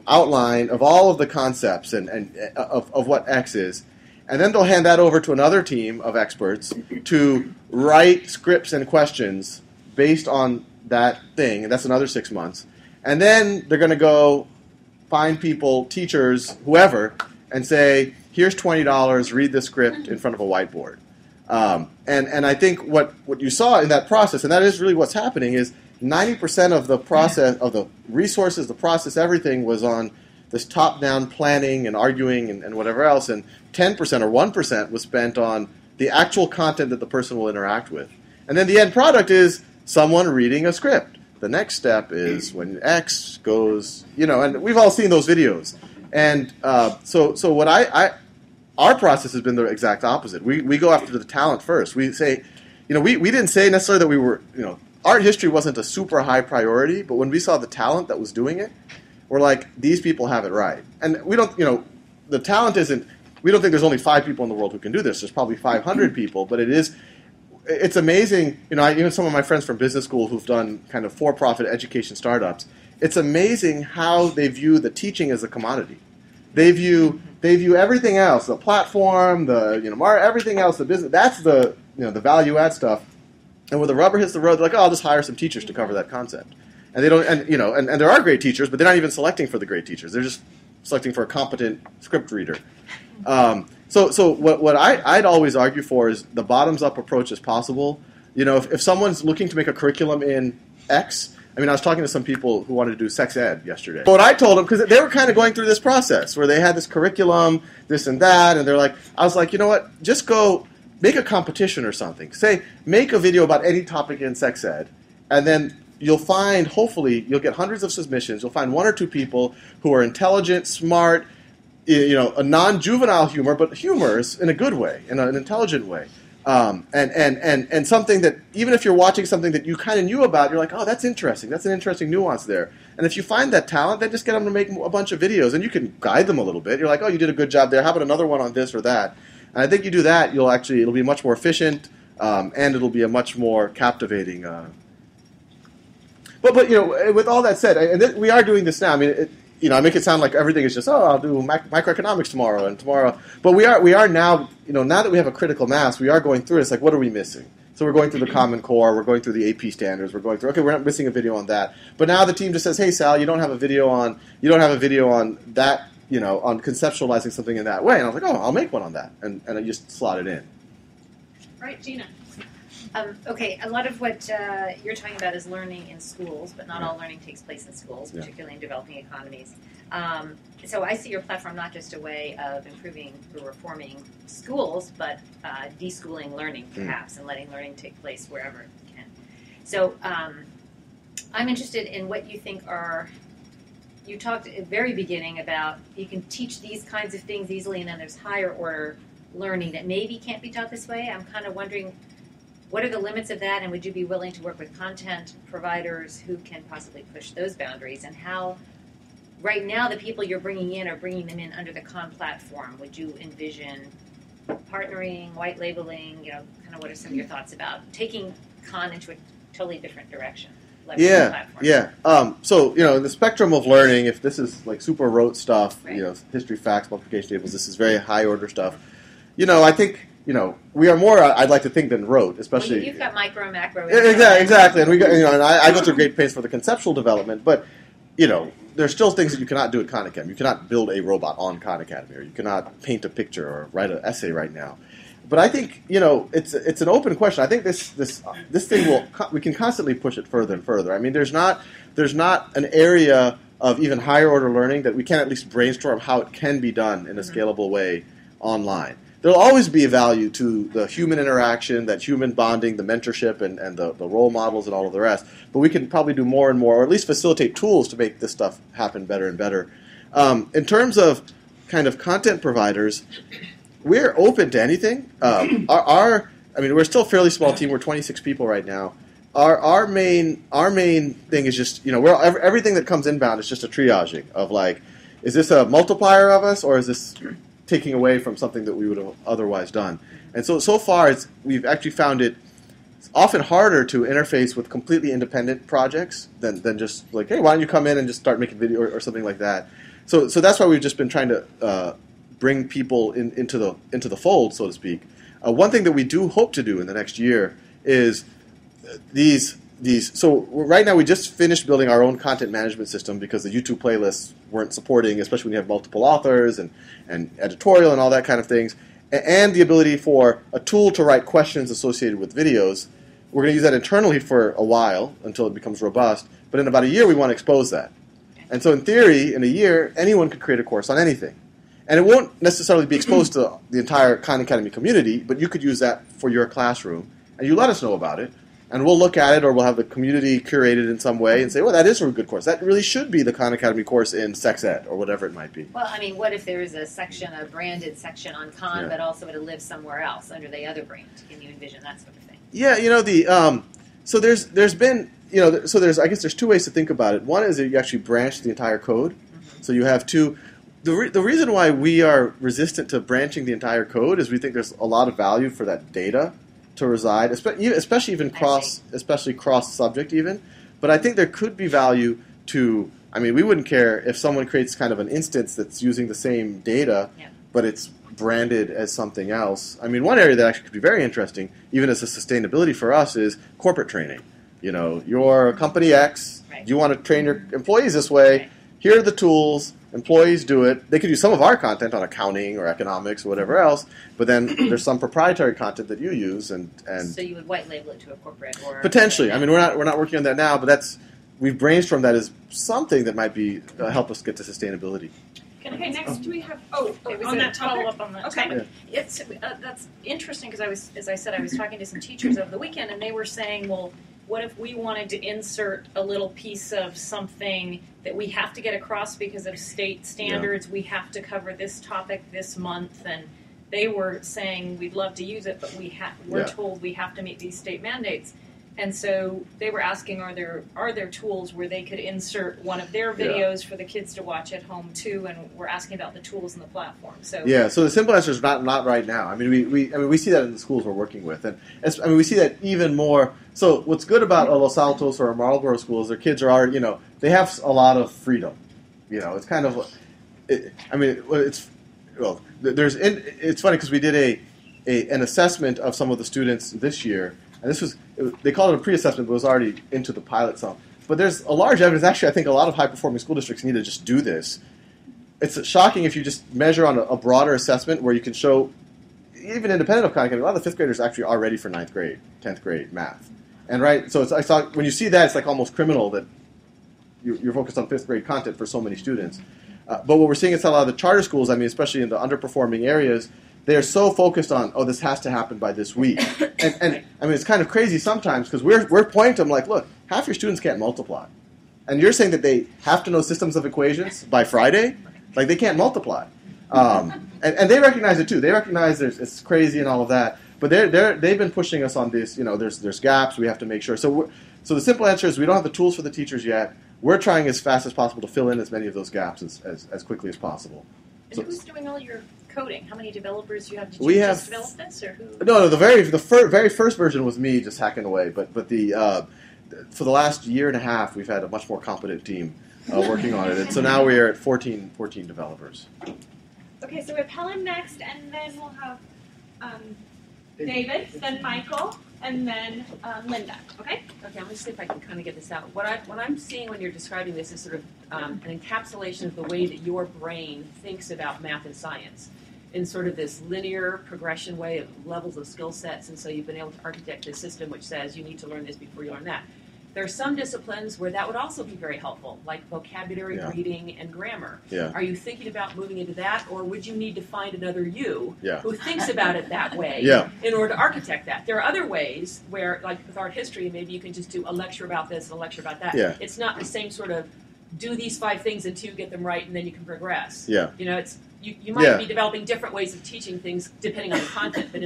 outline of all of the concepts and of what X is. And then they'll hand that over to another team of experts to write scripts and questions based on that thing, and that's another 6 months. And then they're going to go find people, teachers, whoever, and say, here's $20, read the script in front of a whiteboard. And I think what you saw in that process, and that is really what's happening, is 90% of the process, of the resources, the process, everything was on this top-down planning and arguing and whatever else, and 10% or 1% was spent on the actual content that the person will interact with. And then the end product is someone reading a script. The next step is when X goes, and we've all seen those videos. And so what our process has been the exact opposite. We go after the talent first. We say, we didn't say necessarily that we were, art history wasn't a super high priority, but when we saw the talent that was doing it, we're like, these people have it right. And we don't, the talent isn't, we don't think there's only 5 people in the world who can do this. There's probably 500 people, but it's amazing. Even some of my friends from business school who've done kind of for-profit education startups, it's amazing how they view the teaching as a commodity. They view everything else, the platform, everything else, the business. That's the the value add stuff. And when the rubber hits the road, they're like, oh, I'll just hire some teachers to cover that concept. And they don't, and there are great teachers, but they're not even selecting for the great teachers. They're just selecting for a competent script reader. So what I'd always argue for is the bottoms up approach as possible. If someone's looking to make a curriculum in X. I was talking to some people who wanted to do sex ed yesterday. What I told them, because they were kind of going through this process where they had this curriculum, this and that, and I was like, you know what, just go make a competition or something. Say, make a video about any topic in sex ed, and then you'll find, hopefully, you'll get hundreds of submissions. You'll find one or two people who are intelligent, smart, a non-juvenile humor, but humorous in a good way, in an intelligent way. And something that, even if you're watching something that you kind of knew about, you're like, oh, that's interesting. That's an interesting nuance there. And if you find that talent, then just get them to make a bunch of videos, and you can guide them a little bit. You're like, oh, you did a good job there. How about another one on this or that? And I think you do that, it'll be much more efficient, and it'll be a much more captivating. But with all that said, and we are doing this now. I mean, I make it sound like everything is just, I'll do microeconomics tomorrow and tomorrow. But we are now, now that we have a critical mass, we are going through it. It's like, what are we missing? So we're going through the Common Core, we're going through the AP standards, we're going through, okay, we're not missing a video on that. But now the team just says, hey, Sal, you don't have a video on that, on conceptualizing something in that way. And I was like, oh, I'll make one on that. And I just slot it in.
Right, Gina.
Okay, a lot of what you're talking about is learning in schools, but not all learning takes place in schools, particularly in developing economies. So I see your platform not just a way of improving or reforming schools, but deschooling learning, perhaps, and letting learning take place wherever it can. So I'm interested in what you think you talked at the very beginning about you can teach these kinds of things easily, and then there's higher order learning that maybe can't be taught this way. I'm kind of wondering, what are the limits of that, and would you be willing to work with content providers who can possibly push those boundaries, and how right now the people you're bringing in are bringing them in under the Khan platform? Would you envision partnering, white labeling, kind of what are some of your thoughts about taking Khan into a totally different direction?
Yeah. So, in the spectrum of learning, if this is like super rote stuff, right. History, facts, multiplication tables, this is very high order stuff. I think, we are more, I'd like to think, than rote, especially.
Well, you've got micro and macro.
Exactly. And we got, and I go through great pains for the conceptual development, but, there's still things that you cannot do at Khan Academy. You cannot build a robot on Khan Academy, or you cannot paint a picture or write an essay right now. But I think, it's an open question. I think this thing we can constantly push it further and further. I mean, there's not an area of even higher order learning that we can't at least brainstorm how it can be done in a scalable way online. There'll always be a value to the human interaction, that human bonding, the mentorship, and the role models and all of the rest. But we can probably do more and more, or at least facilitate tools to make this stuff happen better and better. In terms of kind of content providers, we're open to anything. We're still a fairly small team. We're 26 people right now. Our main thing is just, everything that comes inbound is just a triaging of like, is this a multiplier of us, or is this taking away from something that we would have otherwise done? And so far, we've actually found it often harder to interface with completely independent projects than just like, hey, why don't you come in and just start making video or something like that. So that's why we've just been trying to bring people into the fold, so to speak. One thing that we do hope to do in the next year is these. So right now we just finished building our own content management system because the YouTube playlists weren't supporting, especially when you have multiple authors and editorial and all that kind of things, and the ability for a tool to write questions associated with videos. We're going to use that internally for a while until it becomes robust, but in about a year we want to expose that. And so in theory, in a year, anyone could create a course on anything. And it won't necessarily be exposed to the entire Khan Academy community, but you could use that for your classroom, and you let us know about it. And we'll look at it, or we'll have the community curated in some way and say, well, that is a good course. That really should be the Khan Academy course in sex ed, or whatever it might be.
Well, I mean, what if there is a branded section on Khan, but also it lives somewhere else under the other brand? Can you envision that sort of thing?
Yeah, so there's been, I guess there's two ways to think about it. One is that you actually branch the entire code. Mm-hmm. So you have two. The reason why we are resistant to branching the entire code is we think there's a lot of value for that data to reside, especially even cross-subject even. But I think there could be value to, we wouldn't care if someone creates kind of an instance that's using the same data, but it's branded as something else. One area that actually could be very interesting, even as a sustainability for us, is corporate training. You're company X, you want to train your employees this way, here are the tools, employees do it. They could use some of our content on accounting or economics or whatever else, but then there's some proprietary content that you use, and
so you would white label it to a corporate or
potentially. We're not working on that now, but we've brainstormed that as something that might be help us get to sustainability.
Okay, next we have on that topic.
Follow up on that topic.
Yeah.
It's that's interesting because I was talking to some teachers over the weekend, and they were saying, well, what if we wanted to insert a little piece of something that we have to get across because of state standards? We have to cover this topic this month, and they were saying we'd love to use it, but we're told we have to meet these state mandates. And so they were asking, are there tools where they could insert one of their videos for the kids to watch at home too? And we're asking about the tools and the platform. So
So the simple answer is not right now. I mean, we see that in the schools we're working with, and we see that even more. So what's good about a Los Altos or a Marlboro school is their kids are already, they have a lot of freedom. It's kind of, it's funny because we did an assessment of some of the students this year. And they called it a pre-assessment, but it was already into the pilot some. But there's a large evidence. Actually, I think a lot of high-performing school districts need to just do this. It's shocking if you just measure on a broader assessment where you can show, even independent of Khan Academy, a lot of the 5th graders actually are ready for 9th grade, 10th grade math. And when you see that, it's like almost criminal that you're focused on 5th grade content for so many students. But what we're seeing is a lot of the charter schools, especially in the underperforming areas, they are so focused on, this has to happen by this week. And it's kind of crazy sometimes because we're pointing to them like, look, half your students can't multiply. And you're saying that they have to know systems of equations by Friday? Like, they can't multiply. And they recognize it too. They recognize it's crazy and all of that. But they've been pushing us on this, there's gaps, we have to make sure. So the simple answer is we don't have the tools for the teachers yet. We're trying as fast as possible to fill in as many of those gaps as quickly as possible.
And who's doing all your coding? How many developers do you have? Did
you
just develop this, or who?
No. The very first version was me just hacking away. But for the last year and a half, we've had a much more competent team working on it. And so now we're at 14 developers.
Okay, so we have Helen next, and then we'll have David, then Michael, and then Linda. Okay,
I'm going to see if I can kind of get this out. What I'm seeing when you're describing this is sort of an encapsulation of the way that your brain thinks about math and science in sort of this linear progression way of levels of skill sets, and so you've been able to architect this system which says you need to learn this before you learn that. There are some disciplines where that would also be very helpful, like vocabulary, reading, and grammar.
Yeah.
Are you thinking about moving into that, or would you need to find another you
Yeah.
who thinks about it that way
Yeah.
in order to architect that? There are other ways where, like with art history, maybe you can just do a lecture about this and a lecture about that.
Yeah.
It's not the same sort of do these 5 things until you get them right, and then you can progress.
Yeah.
It's you might be developing different ways of teaching things depending on the content, but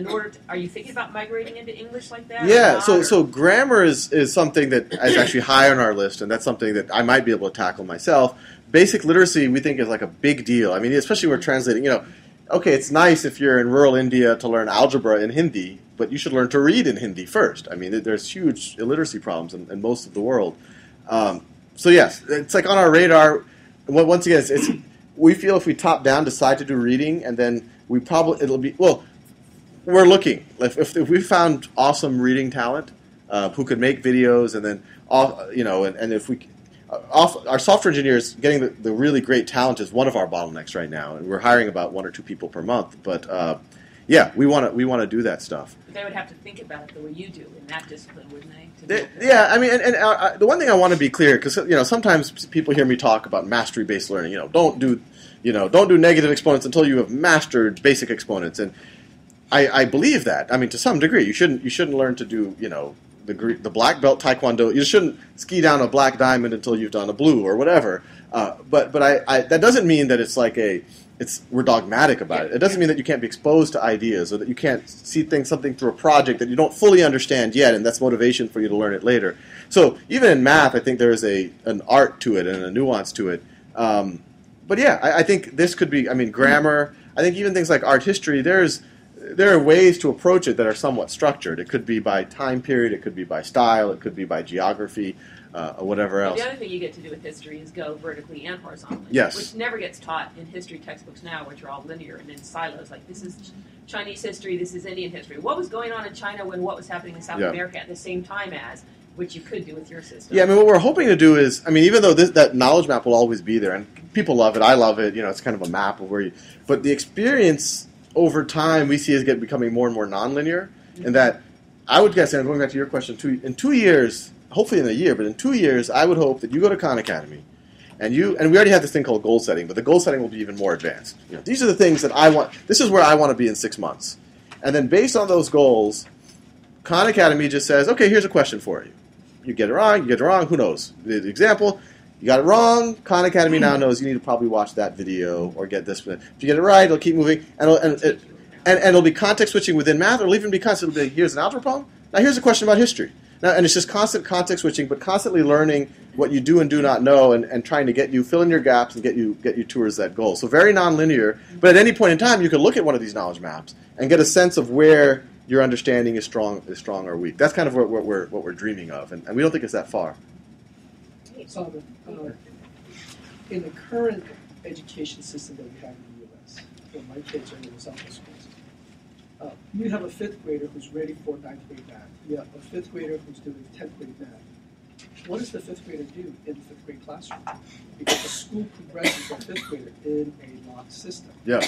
are you thinking about migrating into English like that?
Yeah, so grammar is something that is actually high on our list, and that's something that I might be able to tackle myself. Basic literacy, we think, is like a big deal. I mean, especially we're translating, okay, it's nice if you're in rural India to learn algebra in Hindi, but you should learn to read in Hindi first. I mean, there's huge illiteracy problems in most of the world. So yes, it's like on our radar. Once again, we feel if we top down decide to do reading, and then we're looking. If we found awesome reading talent who could make videos, and then and if we our software engineers getting the really great talent is one of our bottlenecks right now, and we're hiring about 1 or 2 people per month. But we want to do that stuff.
But they would have to think about it the way you do in that discipline, wouldn't they?
I mean, and the one thing I want to be clear, because sometimes people hear me talk about mastery-based learning. Don't do negative exponents until you have mastered basic exponents, and I believe that. I mean, to some degree, you shouldn't learn to do the black belt taekwondo. You shouldn't ski down a black diamond until you've done a blue or whatever. But that doesn't mean that it's like we're dogmatic about it. It doesn't mean that you can't be exposed to ideas or that you can't see something through a project that you don't fully understand yet, and that's motivation for you to learn it later. So even in math, I think there is an art to it and a nuance to it. But yeah, I think this could be. I mean, grammar. I think even things like art history. There are ways to approach it that are somewhat structured. It could be by time period. It could be by style. It could be by geography. Or whatever else.
The other thing you get to do with history is go vertically and horizontally.
Yes.
Which never gets taught in history textbooks now, which are all linear and in silos. Like, this is Chinese history, this is Indian history. What was going on in China when what was happening in South America at the same time as, which you could do with your system?
Yeah, I mean, what we're hoping to do is, even though that knowledge map will always be there, and people love it, I love it, it's kind of a map of where you... But the experience over time we see is becoming more and more nonlinear, and that I would guess, and going back to your question, in 2 years... hopefully in a year, but in 2 years, I would hope that you go to Khan Academy, and we already have this thing called goal setting, but the goal setting will be even more advanced. These are the things that I want. This is where I want to be in 6 months, and then based on those goals, Khan Academy just says, okay, here's a question for you. you get it wrong, who knows? The example, you got it wrong, Khan Academy now knows you need to probably watch that video or get this. If you get it right, it'll keep moving, and it'll be context switching within math, or it'll even be constant. It'll be, here's an algebra problem. Now here's a question about history. Now, and it's just constant context switching, but constantly learning what you do and do not know, and trying to get you fill in your gaps and get you towards that goal. So very nonlinear, but at any point in time, you could look at one of these knowledge maps and get a sense of where your understanding is strong or weak. That's kind of what we're dreaming of, and we don't think it's that far.
So, in the current education system that we have in the U.S., where my kids are in the Southern schools, you have a fifth grader who's ready for ninth grade math. You have a fifth grader who's doing 10th grade math. What does the fifth grader do in the fifth grade classroom? Because the school progresses the fifth grader in a locked system.
Yeah.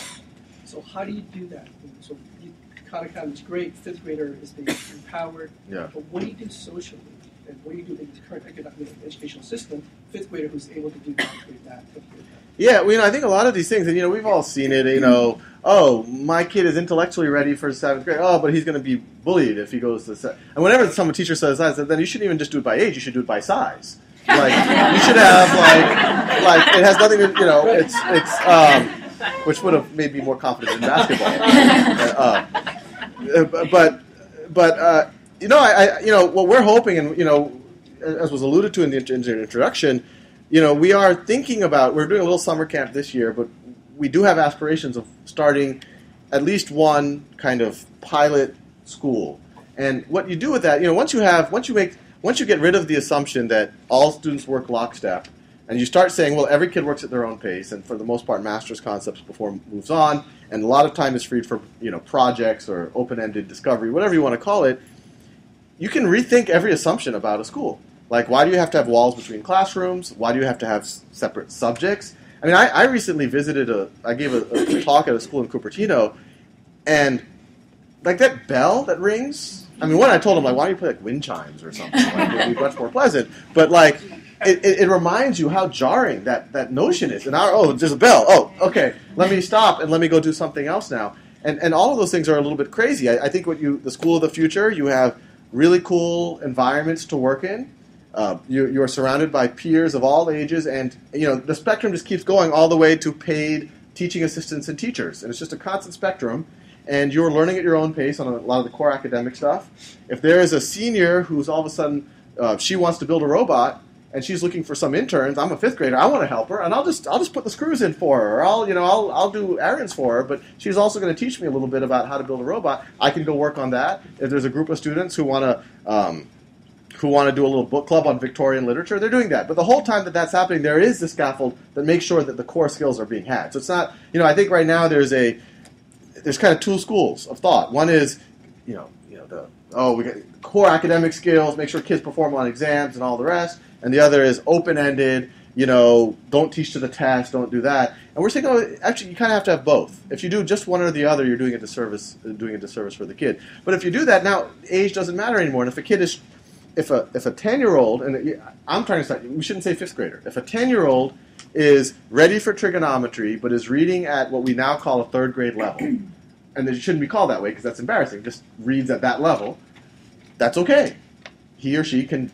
So how do you do that? So Khan Academy is great. Fifth grader is being empowered.
Yeah.
But what do you do socially? And what do you do in the current academic educational system? Fifth grader who's able to do ninth grade math, fifth grade math.
Yeah, I think a lot of these things, and we've all seen it. Oh, my kid is intellectually ready for 7th grade. Oh, but he's going to be bullied if he goes to and whenever some teacher says that, then you shouldn't even just do it by age. You should do it by size. Like you should have like it has nothing to it's which would have made me more confident in basketball. What we're hoping, and as was alluded to in the introduction. We are thinking about, we're doing a little summer camp this year, but we do have aspirations of starting at least one kind of pilot school. And what you do with that, once you get rid of the assumption that all students work lockstep, and you start saying, well, every kid works at their own pace, and for the most part masters concepts before it moves on, and a lot of time is freed for projects or open-ended discovery, whatever you want to call it, you can rethink every assumption about a school. Like, why do you have to have walls between classrooms? Why do you have to have separate subjects? I recently I gave a talk at a school in Cupertino, and like that bell that rings. I told them, why don't you play wind chimes or something? It would be much more pleasant. But it reminds you how jarring that notion is. And there's a bell. Oh, okay. Let me stop and let me go do something else now. And all of those things are a little bit crazy. I think the school of the future, you have really cool environments to work in. You are surrounded by peers of all ages, and the spectrum just keeps going all the way to paid teaching assistants and teachers, and it's just a constant spectrum. And you're learning at your own pace on a lot of the core academic stuff. If there is a senior who's all of a sudden she wants to build a robot and she's looking for some interns, I'm a fifth grader, I want to help her, and I'll just put the screws in for her, or I'll do errands for her. But she's also going to teach me a little bit about how to build a robot. I can go work on that. If there's a group of students who want to do a little book club on Victorian literature, they're doing that. But the whole time that's happening, there is the scaffold that makes sure that the core skills are being had. So it's not, I think right now there's kind of two schools of thought. One is, we got core academic skills, make sure kids perform on exams and all the rest. And the other is open-ended, don't teach to the test, don't do that. And we're saying, actually, you kind of have to have both. If you do just one or the other, you're doing a disservice for the kid. But if you do that, now age doesn't matter anymore. And if a kid is If a 10-year-old, and I'm trying to say, we shouldn't say fifth grader. If a 10-year-old is ready for trigonometry, but is reading at what we now call a third grade level, and it shouldn't be called that way because that's embarrassing, just reads at that level, that's okay. He or she can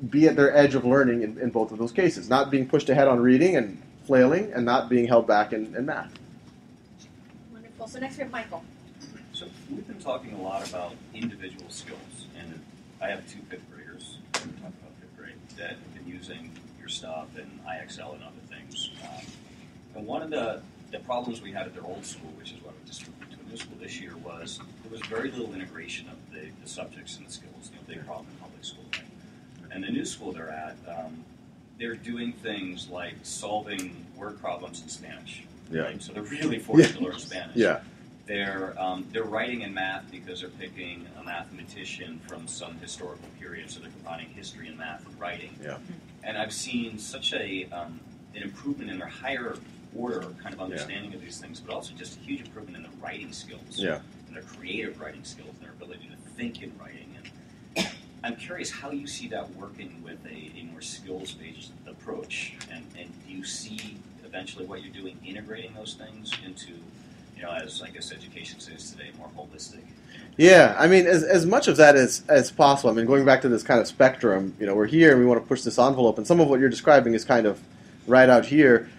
be at their edge of learning in both of those cases, not being pushed ahead on reading and flailing, and not being held back in math.
Wonderful. So next we have Michael.
So we've been talking a lot about individual skills, and I have two fifth graders, we're talking about fifth grade, that have been using your stuff and IXL and other things. And one of the problems we had at their old school, which is why we just moved to a new school this year, was there was very little integration of the subjects and the skills, big problem in public school. And the new school they're at, they're doing things like solving word problems in Spanish.
Yeah.
Right? So they're really forced to learn Spanish.
Yeah.
They're writing in math because they're picking a mathematician from some historical period, so they're combining history and math and writing.
Yeah.
And I've seen such an improvement in their higher order kind of understanding of these things, but also just a huge improvement in their writing skills, and their creative writing skills, and their ability to think in writing. And I'm curious how you see that working with a more skills-based approach, and do you see eventually what you're doing integrating those things into as I guess education is today, more holistic.
Yeah, I mean, as much of that as possible. I mean, going back to this kind of spectrum, we're here and we want to push this envelope, and some of what you're describing is kind of right out here.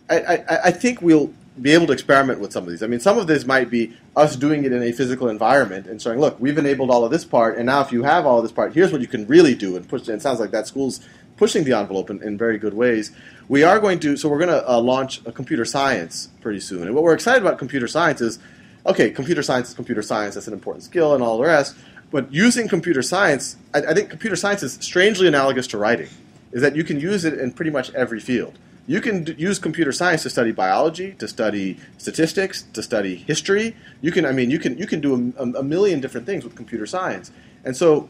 I think we'll be able to experiment with some of these. I mean, some of this might be us doing it in a physical environment and saying, look, we've enabled all of this part, and now if you have all of this part, here's what you can really do and push it. And it sounds like that school's pushing the envelope in very good ways. We're going to launch a computer science pretty soon. And what we're excited about computer science is, okay, computer science, that's an important skill and all the rest, but using computer science, I think computer science is strangely analogous to writing, is that you can use it in pretty much every field. You can use computer science to study biology, to study statistics, to study history. You can do a million different things with computer science. And so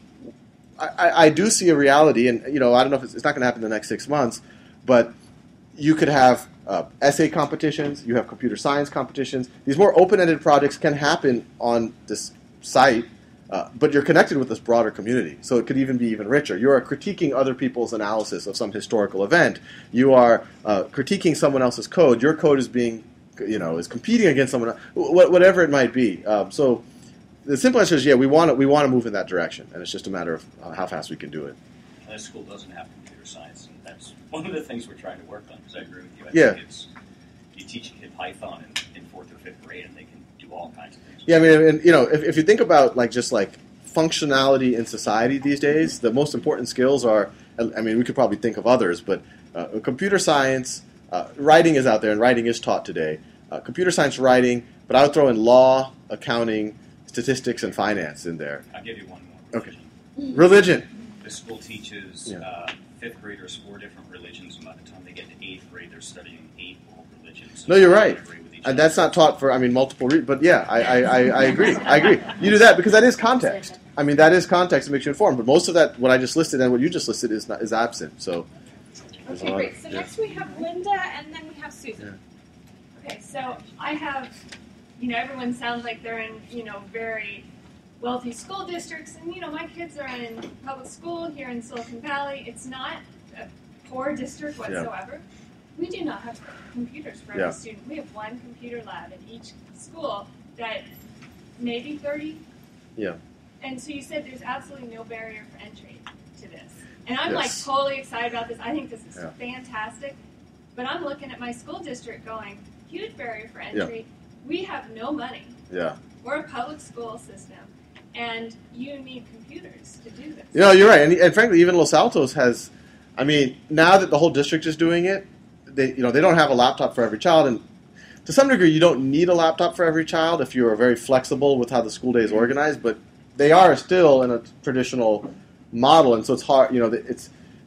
I do see a reality, and I don't know if it's not going to happen in the next 6 months, but you could have essay competitions, you have computer science competitions. These more open-ended projects can happen on this site, but you're connected with this broader community, so it could even be even richer. You are critiquing other people's analysis of some historical event. You are critiquing someone else's code. Your code is being, is competing against someone else, whatever it might be. So the simple answer is, yeah, we want to move in that direction, and it's just a matter of how fast we can do it.
This school doesn't have computer science, and that's one of the things we're trying to work on, because I agree with you. I think you teach a kid Python in 4th or 5th grade, and they can do all kinds of things.
Yeah, I mean, and, if you think about just functionality in society these days, the most important skills are, I mean, we could probably think of others, but computer science, writing is out there, and writing is taught today. Computer science writing, but I would throw in law, accounting, statistics, and finance in there.
I'll give you one more.
Okay. Religion.
This school teaches 5th graders 4 different religions, and by the time they get to 8th grade, they're studying 8 world religions.
No, you're right. And that's not taught for, multiple reasons. But yeah, I agree. I agree. You do that because that is context. I mean, that is context that makes you informed. But most of that, what I just listed and what you just listed, is absent. So.
Okay, great. So next we have Linda, and then we have Susan.
Yeah. Okay, so I have, everyone sounds like they're in, very wealthy school districts, and my kids are in public school here in Silicon Valley. It's not a poor district whatsoever. Yeah. We do not have computers for every student. We have one computer lab in each school that maybe 30.
Yeah.
And so you said there's absolutely no barrier for entry to this. And I'm totally excited about this. I think this is fantastic. But I'm looking at my school district going, huge barrier for entry. Yeah. We have no money.
Yeah.
We're a public school system. And you need computers to do this.
You're right. And frankly, even Los Altos has, now that the whole district is doing it, they don't have a laptop for every child. And to some degree, you don't need a laptop for every child if you are very flexible with how the school day is organized. But they are still in a traditional model. And so it's hard,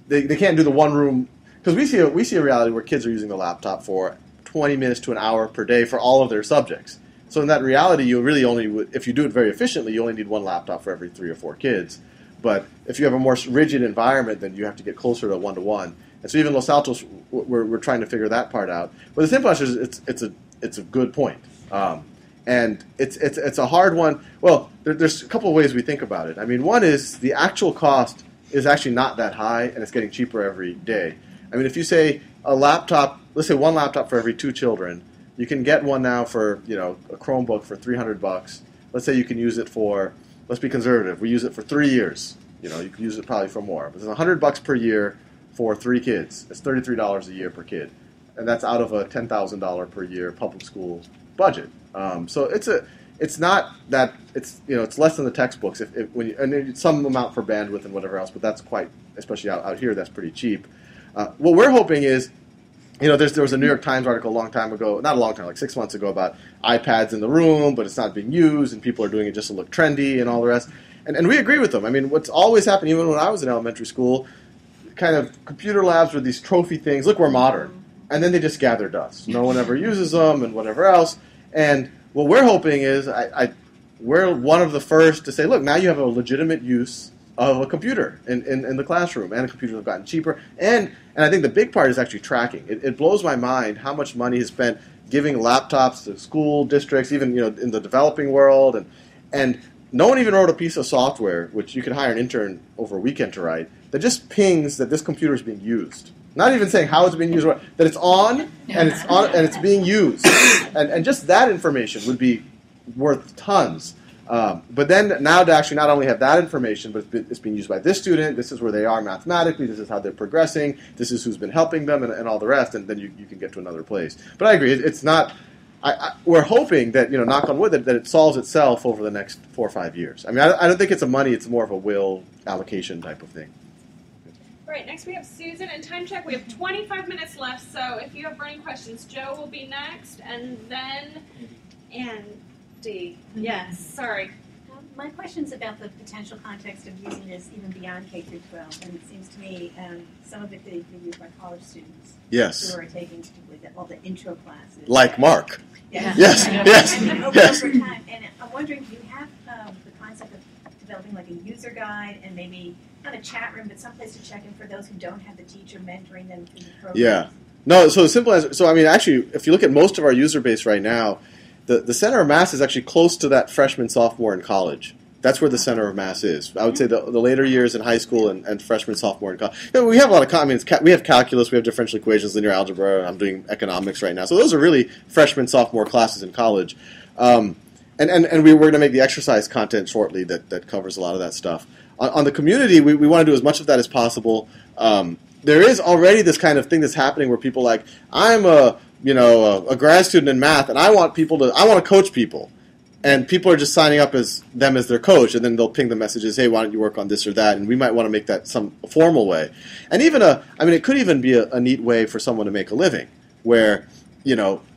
they can't do the one room. Because we see a reality where kids are using the laptop for 20 minutes to an hour per day for all of their subjects. So in that reality, you really only would, if you do it very efficiently, you only need one laptop for every 3 or 4 kids. But if you have a more rigid environment, then you have to get closer to 1-to-1. And so even Los Altos, we're trying to figure that part out. But the simple answer is it's a good point, and it's a hard one. Well, there's a couple of ways we think about it. I mean, one is the actual cost is actually not that high, and it's getting cheaper every day. I mean, if you say a laptop, let's say one laptop for every 2 children. You can get one now for, a Chromebook for $300. Let's say you can use it for, let's be conservative, we use it for 3 years. You can use it probably for more. But it's $100 per year for 3 kids. It's $33 a year per kid. And that's out of a $10,000 per year public school budget. So it's not that, it's less than the textbooks. And it's some amount for bandwidth and whatever else, but that's quite, especially out here, that's pretty cheap. What we're hoping is, there was a New York Times article a long time ago, not a long time, like 6 months ago, about iPads in the room, but it's not being used, and people are doing it just to look trendy and all the rest. And we agree with them. I mean, what's always happened, even when I was in elementary school, kind of computer labs were these trophy things. Look, we're modern. And then they just gather dust. No one ever uses them and whatever else. And what we're hoping is we're one of the first to say, look, now you have a legitimate use of a computer in the classroom, and the computers have gotten cheaper. And I think the big part is actually tracking. It blows my mind how much money is spent giving laptops to school districts, even in the developing world, and no one even wrote a piece of software, which you could hire an intern over a weekend to write, that just pings that this computer is being used. Not even saying how it's being used, that it's on and it's being used, and just that information would be worth tons. But then now to actually not only have that information, but it's being used by this student. This is where they are mathematically. This is how they're progressing. This is who's been helping them, and all the rest. And then you can get to another place. But I agree, it's not. We're hoping that, knock on wood, that it solves itself over the next 4 or 5 years. I mean, I don't think it's a money; it's more of a will allocation type of thing.
All right, next we have Susan, and time check. We have 25 minutes left, so if you have burning questions, Joe will be next, and then Andy. Yes, sorry.
My question's about the potential context of using this even beyond K through 12, and it seems to me some of it could be used by college students.
Yes.
Who are taking all the intro classes.
Like Mark.
Yeah.
Yes. Yes. Yes.
Over time, and I'm wondering, do you have the concept of developing like a user guide and maybe not a chat room, but someplace to check in for those who don't have the teacher mentoring them through the program?
Yeah. No, so as simple as, I mean, actually, if you look at most of our user base right now, the center of mass is actually close to that freshman, sophomore in college. That's where the center of mass is. I would say the later years in high school and freshman, sophomore in college. We have a lot of, we have calculus, we have differential equations, linear algebra. I'm doing economics right now. So those are really freshman, sophomore classes in college. And we're going to make the exercise content shortly that covers a lot of that stuff. On the community, we want to do as much of that as possible. There is already this kind of thing that's happening where people like, I'm a grad student in math, and I want to coach people. And people are just signing up as their coach, and then they'll ping the messages, hey, why don't you work on this or that? And we might want to make that some formal way. And even it could even be a neat way for someone to make a living, where,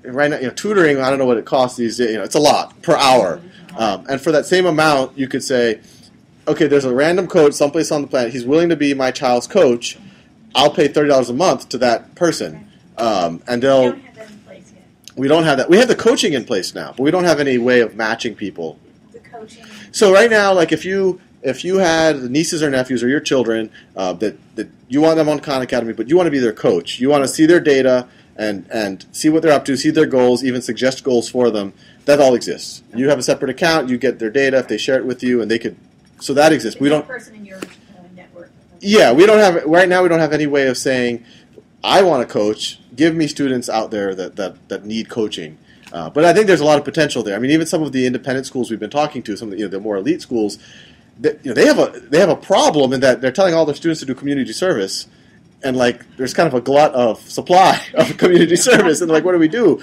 right now, tutoring, I don't know what it costs these days, it's a lot per hour. And for that same amount, you could say, okay, there's a random coach someplace on the planet, he's willing to be my child's coach, I'll pay $30 a month to that person. And they'll... We don't have that. We have the coaching in place now, but we don't have any way of matching people.
The coaching.
So right now, like if you had nieces or nephews or your children that you want them on Khan Academy, but you want to be their coach, you want to see their data and see what they're up to, see their goals, even suggest goals for them. That all exists. Okay. You have a separate account. You get their data if they share it with you, and they could. So that exists. We don't.
Person in your network.
Yeah, we don't have right now. We don't have any way of saying, I want to coach. Give me students out there that need coaching. But I think there's a lot of potential there. I mean, even some of the independent schools we've been talking to, some of the more elite schools, they have a problem in that they're telling all their students to do community service, and there's kind of a glut of supply of community service, and what do we do?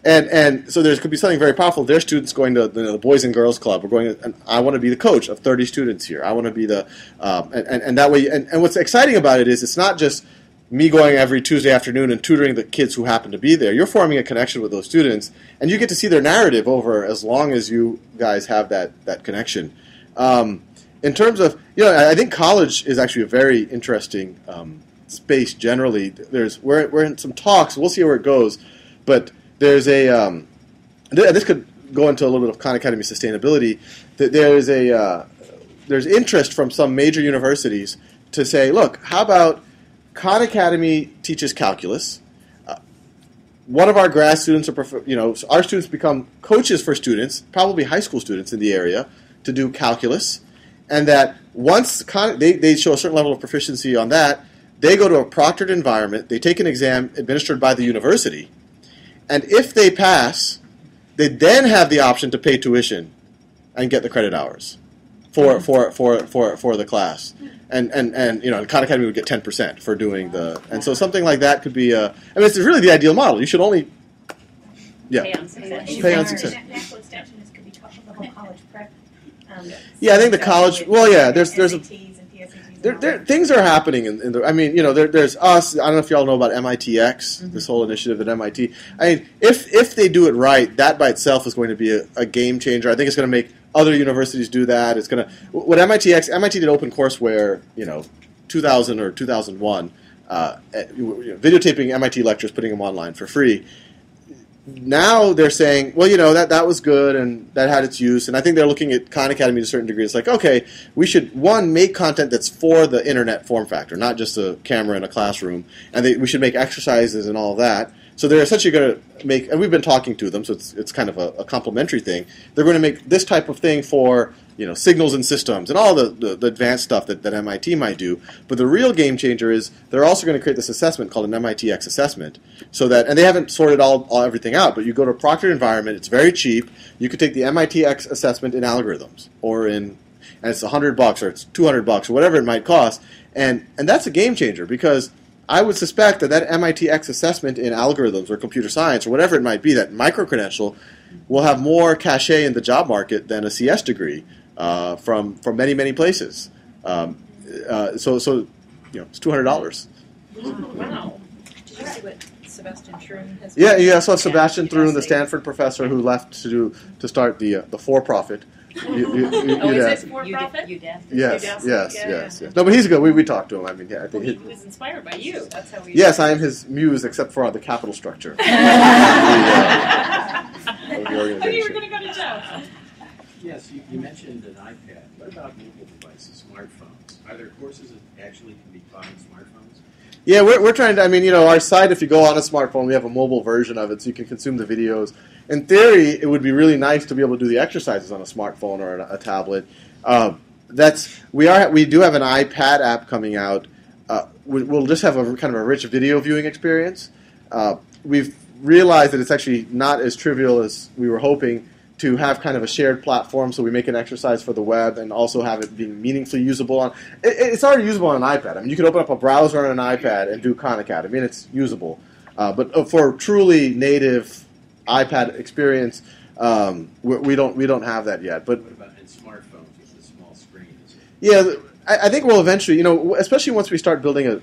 And so there could be something very powerful. Their students going to the Boys and Girls Club, or going, and I want to be the coach of 30 students here. I want to be the and that way. And what's exciting about it is it's not just me going every Tuesday afternoon and tutoring the kids who happen to be there. You're forming a connection with those students, and you get to see their narrative over as long as you guys have that connection. In terms of, I think college is actually a very interesting space generally. We're in some talks. We'll see where it goes, but there's this could go into a little bit of Khan Academy sustainability. There's interest from some major universities to say, look, how about Khan Academy teaches calculus. One of our grad students, our students become coaches for students, probably high school students in the area, to do calculus. And that once they show a certain level of proficiency on that, they go to a proctored environment, they take an exam administered by the university, and if they pass, they then have the option to pay tuition and get the credit hours for the class. And Khan Academy would get 10% for doing and so something like that could be it's really the ideal model. You should only pay on success.
Natural extension is could be taught from the whole college prep.
I think the college. Well, yeah, there's things are happening in the. I mean, there's us. I don't know if y'all know about MITx, this whole initiative at MIT. I mean, if they do it right, that by itself is going to be a game changer. I think it's going to make other universities do that. It's going to what MIT did OpenCourseWare, 2000 or 2001, videotaping MIT lectures, putting them online for free. Now they're saying, well, that was good and that had its use, and I think they're looking at Khan Academy to a certain degree. It's like, okay, we should make content that's for the internet form factor, not just a camera in a classroom, and we should make exercises and all of that. So they're essentially going to make, and we've been talking to them, so it's kind of a complementary thing. They're going to make this type of thing for signals and systems and all the advanced stuff that MIT might do. But the real game changer is they're also going to create this assessment called an MIT X assessment. So that, and they haven't sorted everything out, but you go to a proctored environment, it's very cheap. You could take the MIT X assessment in algorithms, and it's $100 or it's $200 or whatever it might cost, and that's a game changer because I would suspect that MIT X assessment in algorithms or computer science or whatever it might be, that micro-credential, will have more cachet in the job market than a CS degree from many, many places. So it's $200.
Wow. Did you see what Sebastian Thrun has
Yeah, I saw Sebastian Thrun, the Stanford professor who left to start the for-profit.
Is it for-profit?
Yes. No, but he's good. We talked to him. I mean, I think
he was inspired by you. That's how we.
Yes, I am his muse, except for the capital structure. Of the organization.
Okay, we're going to go to Joe.
Yes, you mentioned an iPad. What about mobile devices, smartphones? Are there courses that actually can be taught on smartphones?
Yeah, we're trying to, our site, if you go on a smartphone, we have a mobile version of it so you can consume the videos. In theory, it would be really nice to be able to do the exercises on a smartphone or a tablet. We do have an iPad app coming out. We'll just have a kind of a rich video viewing experience. We've realized that it's actually not as trivial as we were hoping to have kind of a shared platform, so we make an exercise for the web and also have it being meaningfully usable on. It's already usable on an iPad. I mean, you can open up a browser on an iPad and do Khan Academy, and it's usable. But for truly native iPad experience, we don't have that yet. But
what about in smartphones with the small screen?
Yeah, I think we'll eventually, especially once we start building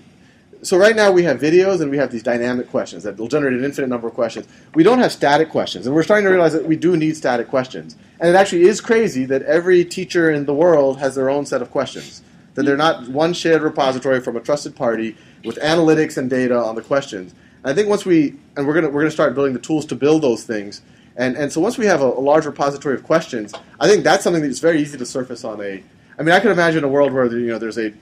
So right now we have videos and we have these dynamic questions that will generate an infinite number of questions. We don't have static questions, and we're starting to realize that we do need static questions. And it actually is crazy that every teacher in the world has their own set of questions. That they're not one shared repository from a trusted party with analytics and data on the questions. And I think once we're gonna start building the tools to build those things. And so once we have a large repository of questions, I think that's something that's very easy to surface on I could imagine a world where there's a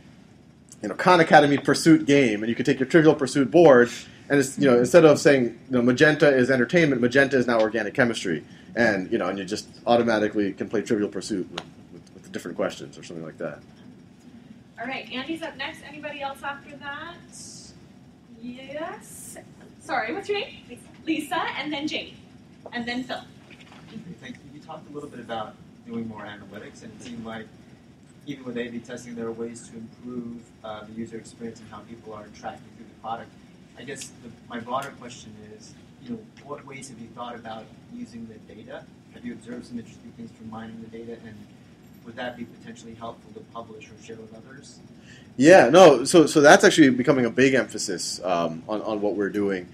Khan Academy Pursuit game, and you could take your Trivial Pursuit board, and it's, instead of saying magenta is entertainment, magenta is now organic chemistry, and and you just automatically can play Trivial Pursuit with the different questions or something like that.
All right, Andy's up next. Anybody else after that? Yes. Sorry, what's your name? Lisa, and then Jane, and then Phil.
Thank you. You talked a little bit about doing more analytics, and it seemed like even with A/B testing, there are ways to improve the user experience and how people are interacting through the product. I guess my broader question is, what ways have you thought about using the data? Have you observed some interesting things from mining the data, and would that be potentially helpful to publish or share with others?
Yeah, no. So that's actually becoming a big emphasis on what we're doing.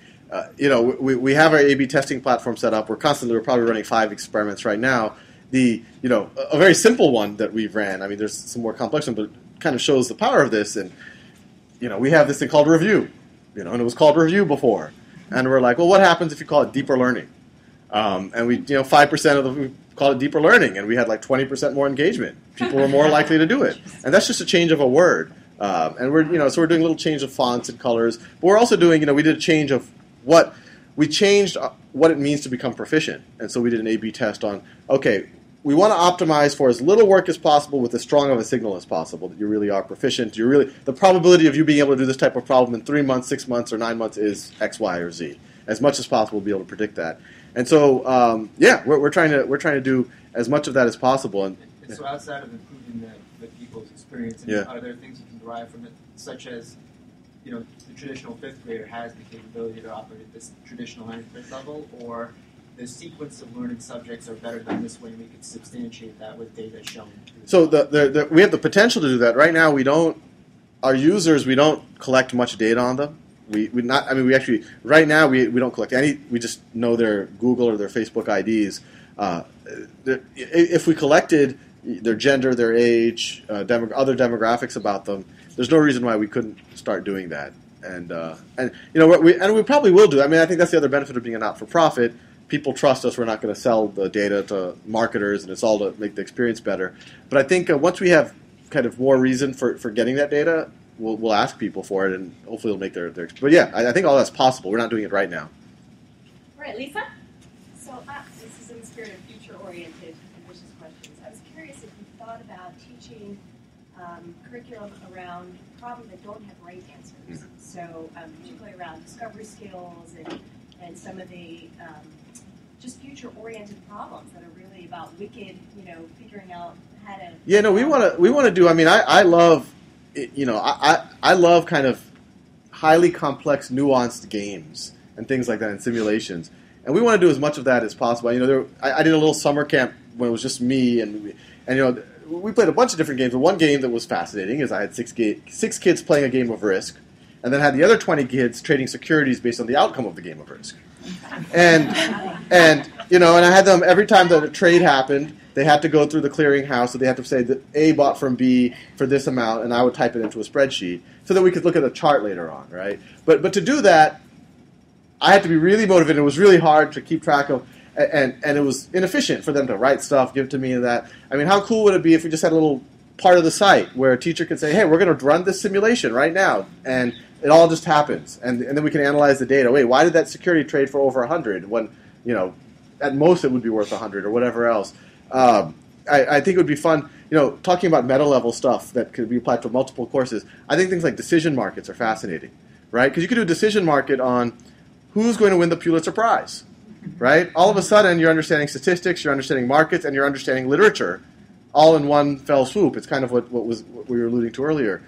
We have our A/B testing platform set up. We're probably running 5 experiments right now. A very simple one that we've ran. I mean, there's some more complex one, but it kind of shows the power of this. And we have this thing called review. And it was called review before, and we're like, well, what happens if you call it deeper learning? And we, 5% of them we call it deeper learning, and we had like 20% more engagement. People were more likely to do it, and that's just a change of a word. And we're, so we're doing a little change of fonts and colors, but we're also doing, we did a change of we changed what it means to become proficient, and so we did an A/B test on, okay, we want to optimize for as little work as possible with as strong of a signal as possible, that you really are proficient. The probability of you being able to do this type of problem in 3 months, 6 months, or 9 months is X, Y, or Z. As much as possible, we'll be able to predict that. And so, we're trying to do as much of that as possible. And
so, outside of improving the people's experience, are there things you can derive from it, such as, the traditional 5th grader has the capability to operate at this traditional 9th grade level, or the sequence of learning subjects are better done this way, and we could substantiate that with data shown.
So we have the potential to do that. Right now, we don't collect much data on them. Right now we don't collect any. We just know their Google or their Facebook IDs. If we collected their gender, their age, other demographics about them, there's no reason why we couldn't start doing that. And we probably will do. I mean, I think that's the other benefit of being a not-for-profit. People trust us. We're not going to sell the data to marketers, and it's all to make the experience better. But I think once we have kind of more reason for getting that data, we'll ask people for it, and hopefully it'll make their. But yeah, I think all that's possible. We're not doing it right now.
right, Lisa?
So this is in the spirit of future-oriented, ambitious questions. I was curious if you thought about teaching curriculum around problems that don't have right answers. So particularly around discovery skills and some of the just future-oriented problems that are really about wicked, figuring out how to.
Yeah, no, we want to do. I mean, I love, I love kind of highly complex, nuanced games and things like that and simulations. And we want to do as much of that as possible. I did a little summer camp when it was just me, and we played a bunch of different games. But one game that was fascinating is I had six kids playing a game of Risk, and then had the other 20 kids trading securities based on the outcome of the game of Risk. And I had them every time that a trade happened, they had to go through the clearinghouse, so they had to say that A bought from B for this amount, and I would type it into a spreadsheet so that we could look at a chart later on, right? But to do that, I had to be really motivated. It was really hard to keep track of, and it was inefficient for them to write stuff, give it to me, and that. I mean, how cool would it be if we just had a little part of the site where a teacher could say, hey, we're going to run this simulation right now, and it all just happens, and then we can analyze the data. Wait, why did that security trade for over 100 when, at most it would be worth 100 or whatever else? I think it would be fun, talking about meta-level stuff that could be applied to multiple courses. I think things like decision markets are fascinating, right? Because you could do a decision market on who's going to win the Pulitzer Prize, right? All of a sudden, you're understanding statistics, you're understanding markets, and you're understanding literature all in one fell swoop. It's kind of what we were alluding to earlier.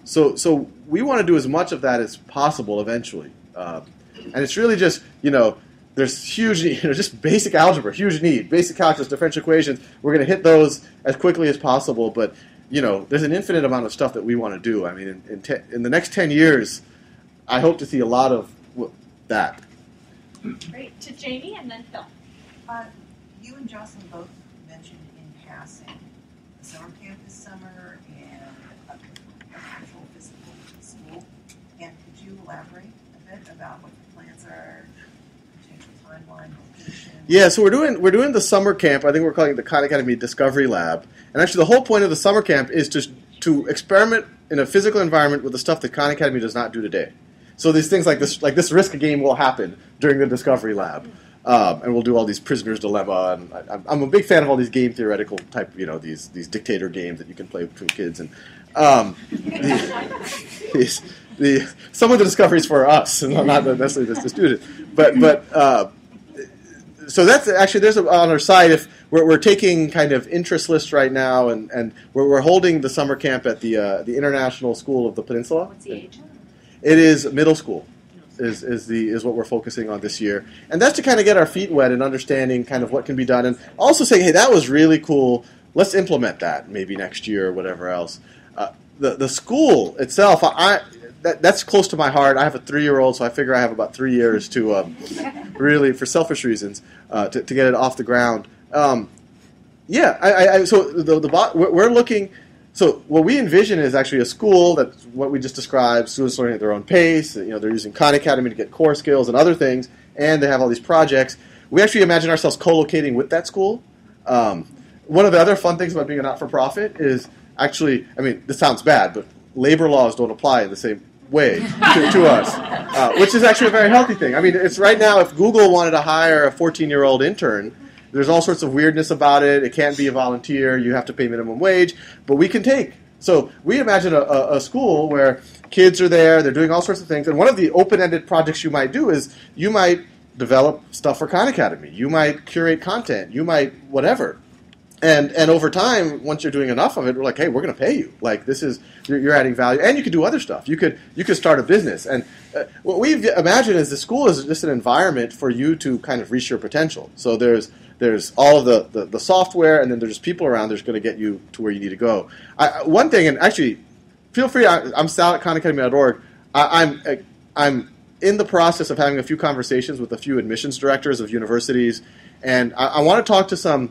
So we want to do as much of that as possible eventually. And it's really just, there's huge need, just basic algebra, huge need, basic calculus, differential equations. We're going to hit those as quickly as possible, but, there's an infinite amount of stuff that we want to do. I mean, in the next 10 years, I hope to see a lot of that.
Great. To Jamie and then Phil.
You and Jocelyn both mentioned in passing the summer camp this summer and an actual physical school. And could you elaborate a bit about what the plans are, potential timeline, location?
Yeah, so we're doing the summer camp. I think we're calling it the Khan Academy Discovery Lab. And actually, the whole point of the summer camp is to experiment in a physical environment with the stuff that Khan Academy does not do today. So these things like this Risk game will happen during the Discovery Lab, and we'll do all these Prisoner's Dilemma. And I'm a big fan of all these game theoretical type, these dictator games that you can play between kids. And some of the discoveries for us, and not necessarily the student. But so that's actually there's on our site. If we're taking kind of interest lists right now, and we're holding the summer camp at the International School of the Peninsula.
What's the age?
It is middle school, is what we're focusing on this year, and that's to kind of get our feet wet and understanding kind of what can be done, and also saying, hey, that was really cool. Let's implement that maybe next year or whatever else. The school itself, that's close to my heart. I have a 3-year-old, so I figure I have about 3 years to really, for selfish reasons, to get it off the ground. So we're looking. So what we envision is actually a school that's what we just described, students learning at their own pace. They're using Khan Academy to get core skills and other things, and they have all these projects. We actually imagine ourselves co-locating with that school. One of the other fun things about being a not-for-profit is actually, this sounds bad, but labor laws don't apply in the same way to us, which is actually a very healthy thing. It's right now, if Google wanted to hire a 14-year-old intern, there's all sorts of weirdness about it. It can't be a volunteer. You have to pay minimum wage. But we can take. So we imagine a school where kids are there. They're doing all sorts of things. And one of the open-ended projects you might do is you might develop stuff for Khan Academy. You might curate content. You might whatever. And over time, once you're doing enough of it, we're like, hey, we're going to pay you. Like this is you're adding value, and you could do other stuff. You could start a business. And what we imagine is the school is just an environment for you to kind of reach your potential. So there's all of the software, and then there's just people around that's going to get you to where you need to go. One thing, and actually, feel free. I'm Sal at KhanAcademy.org. I'm in the process of having a few conversations with a few admissions directors of universities, and I want to talk to some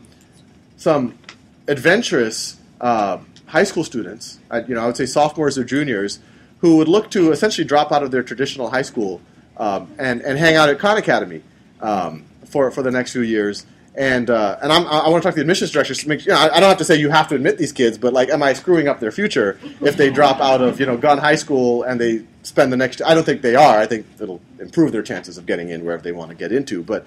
adventurous high school students. I would say sophomores or juniors who would look to essentially drop out of their traditional high school and hang out at Khan Academy for the next few years. And I want to talk to the admissions directors to make I don't have to say you have to admit these kids, but am I screwing up their future if they drop out of Gunn High School and they spend the next. I don't think they are. I think it'll improve their chances of getting in wherever they want to get into. But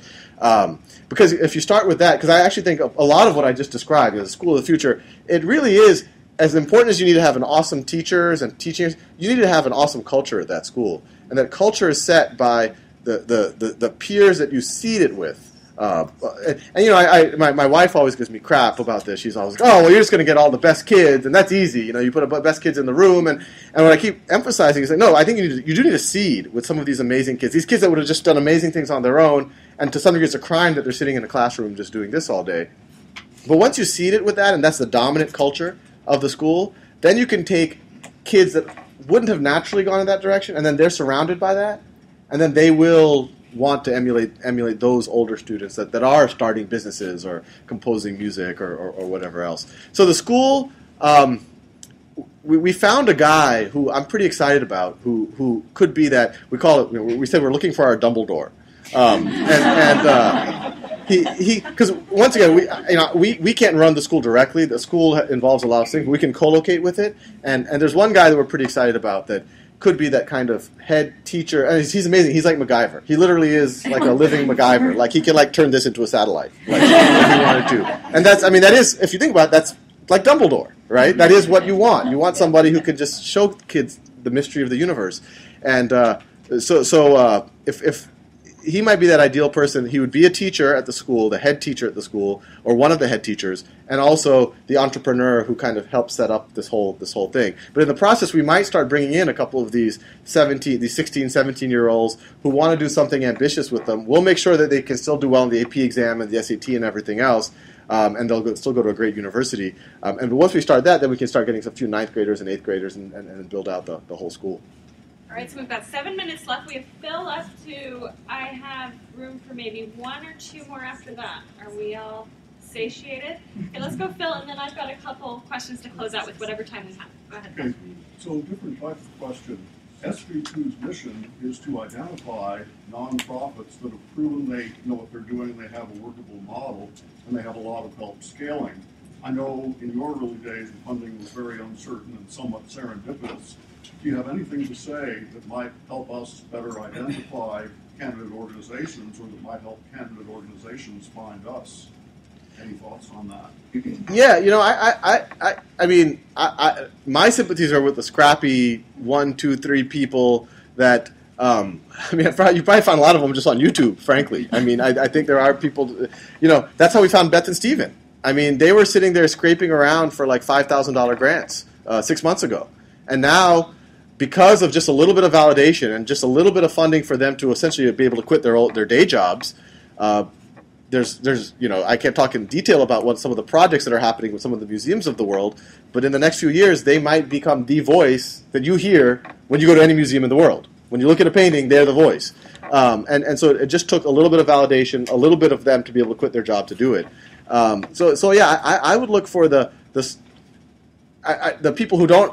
because if you start with that, because I actually think a lot of what I just described as a school of the future, it really is as important as you need to have an awesome teachers and teachers. You need to have an awesome culture at that school, and that culture is set by the peers that you seed it with. And you know, my wife always gives me crap about this. She's always like, oh, well, you're just going to get all the best kids, and that's easy. You know, you put the best kids in the room, and what I keep emphasizing is like, no, I think you do need a seed with some of these amazing kids. These kids that would have just done amazing things on their own, and to some degree it's a crime that they're sitting in a classroom just doing this all day. But once you seed it with that, and that's the dominant culture of the school, then you can take kids that wouldn't have naturally gone in that direction, and then they're surrounded by that, and then they will want to emulate those older students that are starting businesses or composing music or whatever else. So the school, we found a guy who I'm pretty excited about who could be that, we call it, we said we're looking for our Dumbledore. Because once again, we can't run the school directly. The school involves a lot of things. We can co-locate with it. And there's one guy that we're pretty excited about that could be that kind of head teacher. And he's amazing. He's like MacGyver. He literally is like a living MacGyver. Like he can like turn this into a satellite, like if he wanted to. And that is, if you think about it, that's like Dumbledore, right? That is what you want. You want somebody who can just show kids the mystery of the universe. And so if he might be that ideal person. He would be a teacher at the school, the head teacher at the school, or one of the head teachers, and also the entrepreneur who kind of helps set up this whole thing. But in the process, we might start bringing in a couple of these 16, 17-year-olds who want to do something ambitious with them. We'll make sure that they can still do well in the AP exam and the SAT and everything else, and they'll still go to a great university. And once we start that, then we can start getting a few 9th graders and 8th graders and build out the whole school.
All right, so we've got 7 minutes left. We have Phil up to, I have room for maybe 1 or 2 more after that. Are we all satiated? Okay, let's go Phil, and then I've got a couple questions to close out with whatever time we have. Go ahead.
Okay, so different type of question. SV2's mission is to identify nonprofits that have proven they know what they're doing, they have a workable model, and they have a lot of help scaling. I know in your early days the funding was very uncertain and somewhat serendipitous. Do you have anything to say that might help us better identify candidate organizations, or that might help candidate organizations find us? Any thoughts on that?
Yeah, you know, I mean, my sympathies are with the scrappy 1, 2, 3 people that. I mean, you probably find a lot of them just on YouTube. Frankly, I mean, I think there are people. You know, that's how we found Beth and Steven. I mean, they were sitting there scraping around for like $5,000 grants 6 months ago, and now, because of just a little bit of validation and just a little bit of funding for them to essentially be able to quit their day jobs, there's you know, I can't talk in detail about what some of the projects that are happening with some of the museums of the world, but in the next few years they might become the voice that you hear when you go to any museum in the world. When you look at a painting, they're the voice. And so it just took a little bit of validation, a little bit of them to be able to quit their job to do it. So yeah, I would look for the people who don't.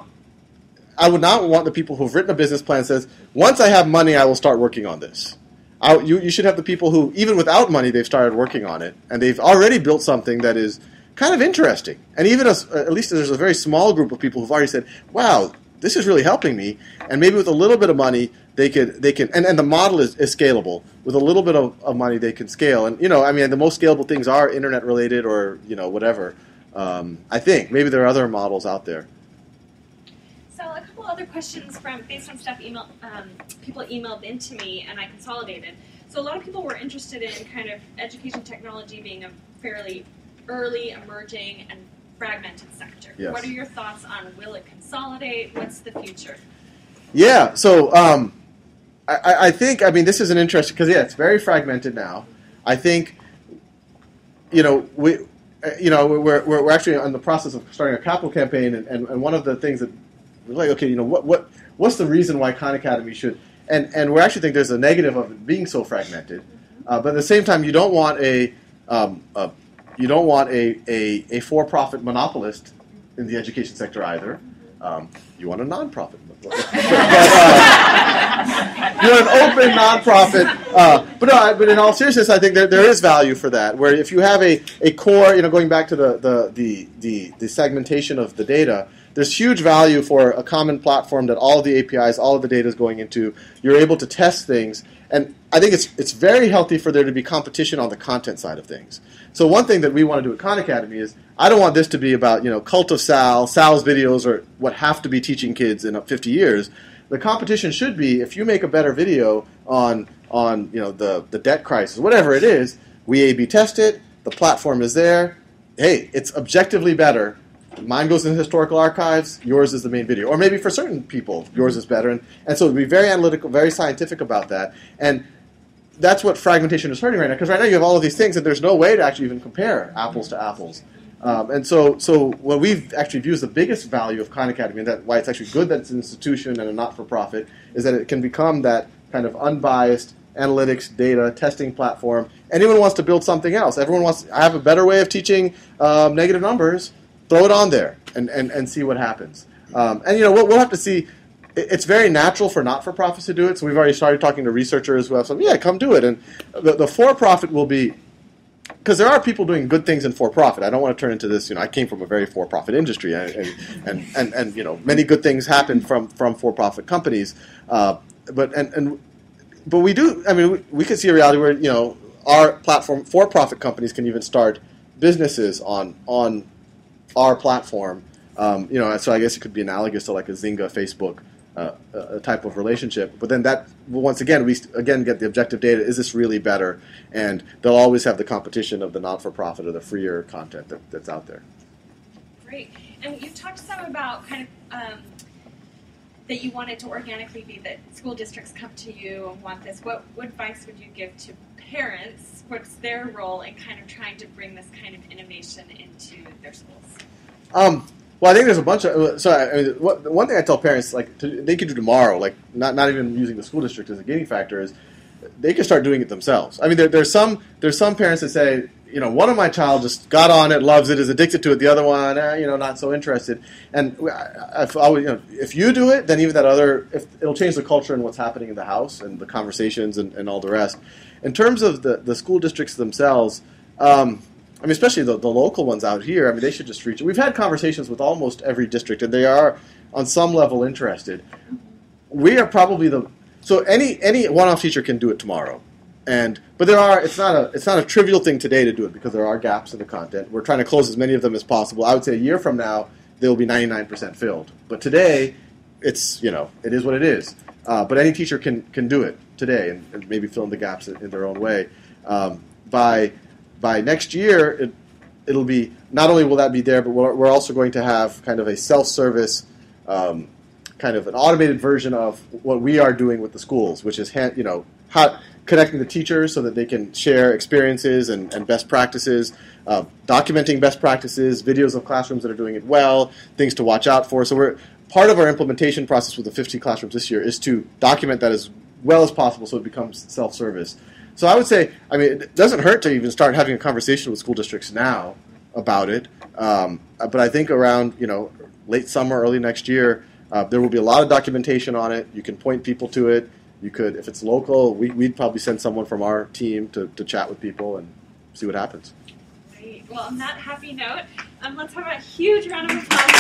I would not want the people who've written a business plan that says, once I have money, I will start working on this. You should have the people who, even without money, they've started working on it, and they've already built something that is kind of interesting. And even at least there's a very small group of people who've already said, wow, this is really helping me, and maybe with a little bit of money, they can, and the model is scalable. With a little bit of money, they can scale. And, you know, I mean, the most scalable things are internet-related or, you know, whatever. I think. Maybe there are other models out there.
So a couple other questions based on stuff people emailed into me, and I consolidated. So a lot of people were interested in kind of education technology being a fairly early, emerging, and fragmented sector.
Yes.
What are your thoughts on, will it consolidate? What's the future?
Yeah, so I think, I mean, this is an interesting, because, yeah, it's very fragmented now. I think, you know, we're actually in the process of starting a capital campaign, and one of the things that we're like, okay, you know, what's the reason why Khan Academy should, and we actually think there's a negative of it being so fragmented, but at the same time, you don't want a for-profit monopolist in the education sector either. You want a nonprofit. But, you're an open nonprofit. But in all seriousness, I think there is value for that. Where if you have a core, you know, going back to the segmentation of the data, there's huge value for a common platform that all of the APIs, all of the data is going into. You're able to test things, and I think it's very healthy for there to be competition on the content side of things. So one thing that we want to do at Khan Academy is I don't want this to be about cult of Sal, Sal's videos, or what have to be teaching kids in 50 years. The competition should be if you make a better video on the debt crisis, whatever it is, we A/B test it. The platform is there. Hey, it's objectively better. Mine goes in the historical archives. Yours is the main video. Or maybe for certain people, yours is better. And so be very analytical, very scientific about that. And that's what fragmentation is hurting right now. Because right now you have all of these things, and there's no way to actually even compare apples to apples. And so what we've actually viewed as the biggest value of Khan Academy, and that why it's actually good that it's an institution and a not-for-profit, is that it can become that kind of unbiased analytics, data, testing platform. Anyone wants to build something else. Everyone wants to have a better way of teaching negative numbers. Throw it on there and see what happens. And we'll have to see. It's very natural for not-for-profits to do it. So we've already started talking to researchers who have said, yeah, come do it. And the for-profit will be, because there are people doing good things in for-profit. I don't want to turn into this. I came from a very for-profit industry, and many good things happen from for-profit companies. But we do. I mean, we could see a reality where our platform for-profit companies can even start businesses on our platform. So I guess it could be analogous to like a Zynga, Facebook type of relationship. But then that, once again, we get the objective data. Is this really better? And they'll always have the competition of the not-for-profit or the freer content that's out there.
Great. And you talked some about kind of that you want it to organically be that school districts come to you and want this. What advice would you give to parents? What's their role in kind of trying to bring this kind of innovation into their schools?
Well, I think there's a bunch of. One thing I tell parents, they could do tomorrow, not even using the school district as a gating factor, is they can start doing it themselves. I mean, there's some parents that say, one of my child just got on it, loves it, is addicted to it. The other one, not so interested. And if you do it, then even that other, it'll change the culture and what's happening in the house and the conversations and all the rest. In terms of the school districts themselves, especially the local ones out here, they should just reach. We've had conversations with almost every district, and they are on some level interested. We are probably any one-off teacher can do it tomorrow. But it's not a trivial thing today to do it because there are gaps in the content. We're trying to close as many of them as possible. I would say a year from now they'll be 99% filled. But today, it is what it is. But any teacher can do it today and maybe fill in the gaps in their own way. By next year, it'll be not only will that be there, but we're also going to have kind of a self-service, kind of an automated version of what we are doing with the schools, which is connecting the teachers so that they can share experiences and best practices, documenting best practices, videos of classrooms that are doing it well, things to watch out for. So part of our implementation process with the 50 classrooms this year is to document that as well as possible so it becomes self-service. So I would say, it doesn't hurt to even start having a conversation with school districts now about it. But I think around late summer, early next year, there will be a lot of documentation on it. You can point people to it. You could, if it's local, we'd probably send someone from our team to chat with people and see what happens.
Great. Well, on that happy note, let's have a huge round of applause.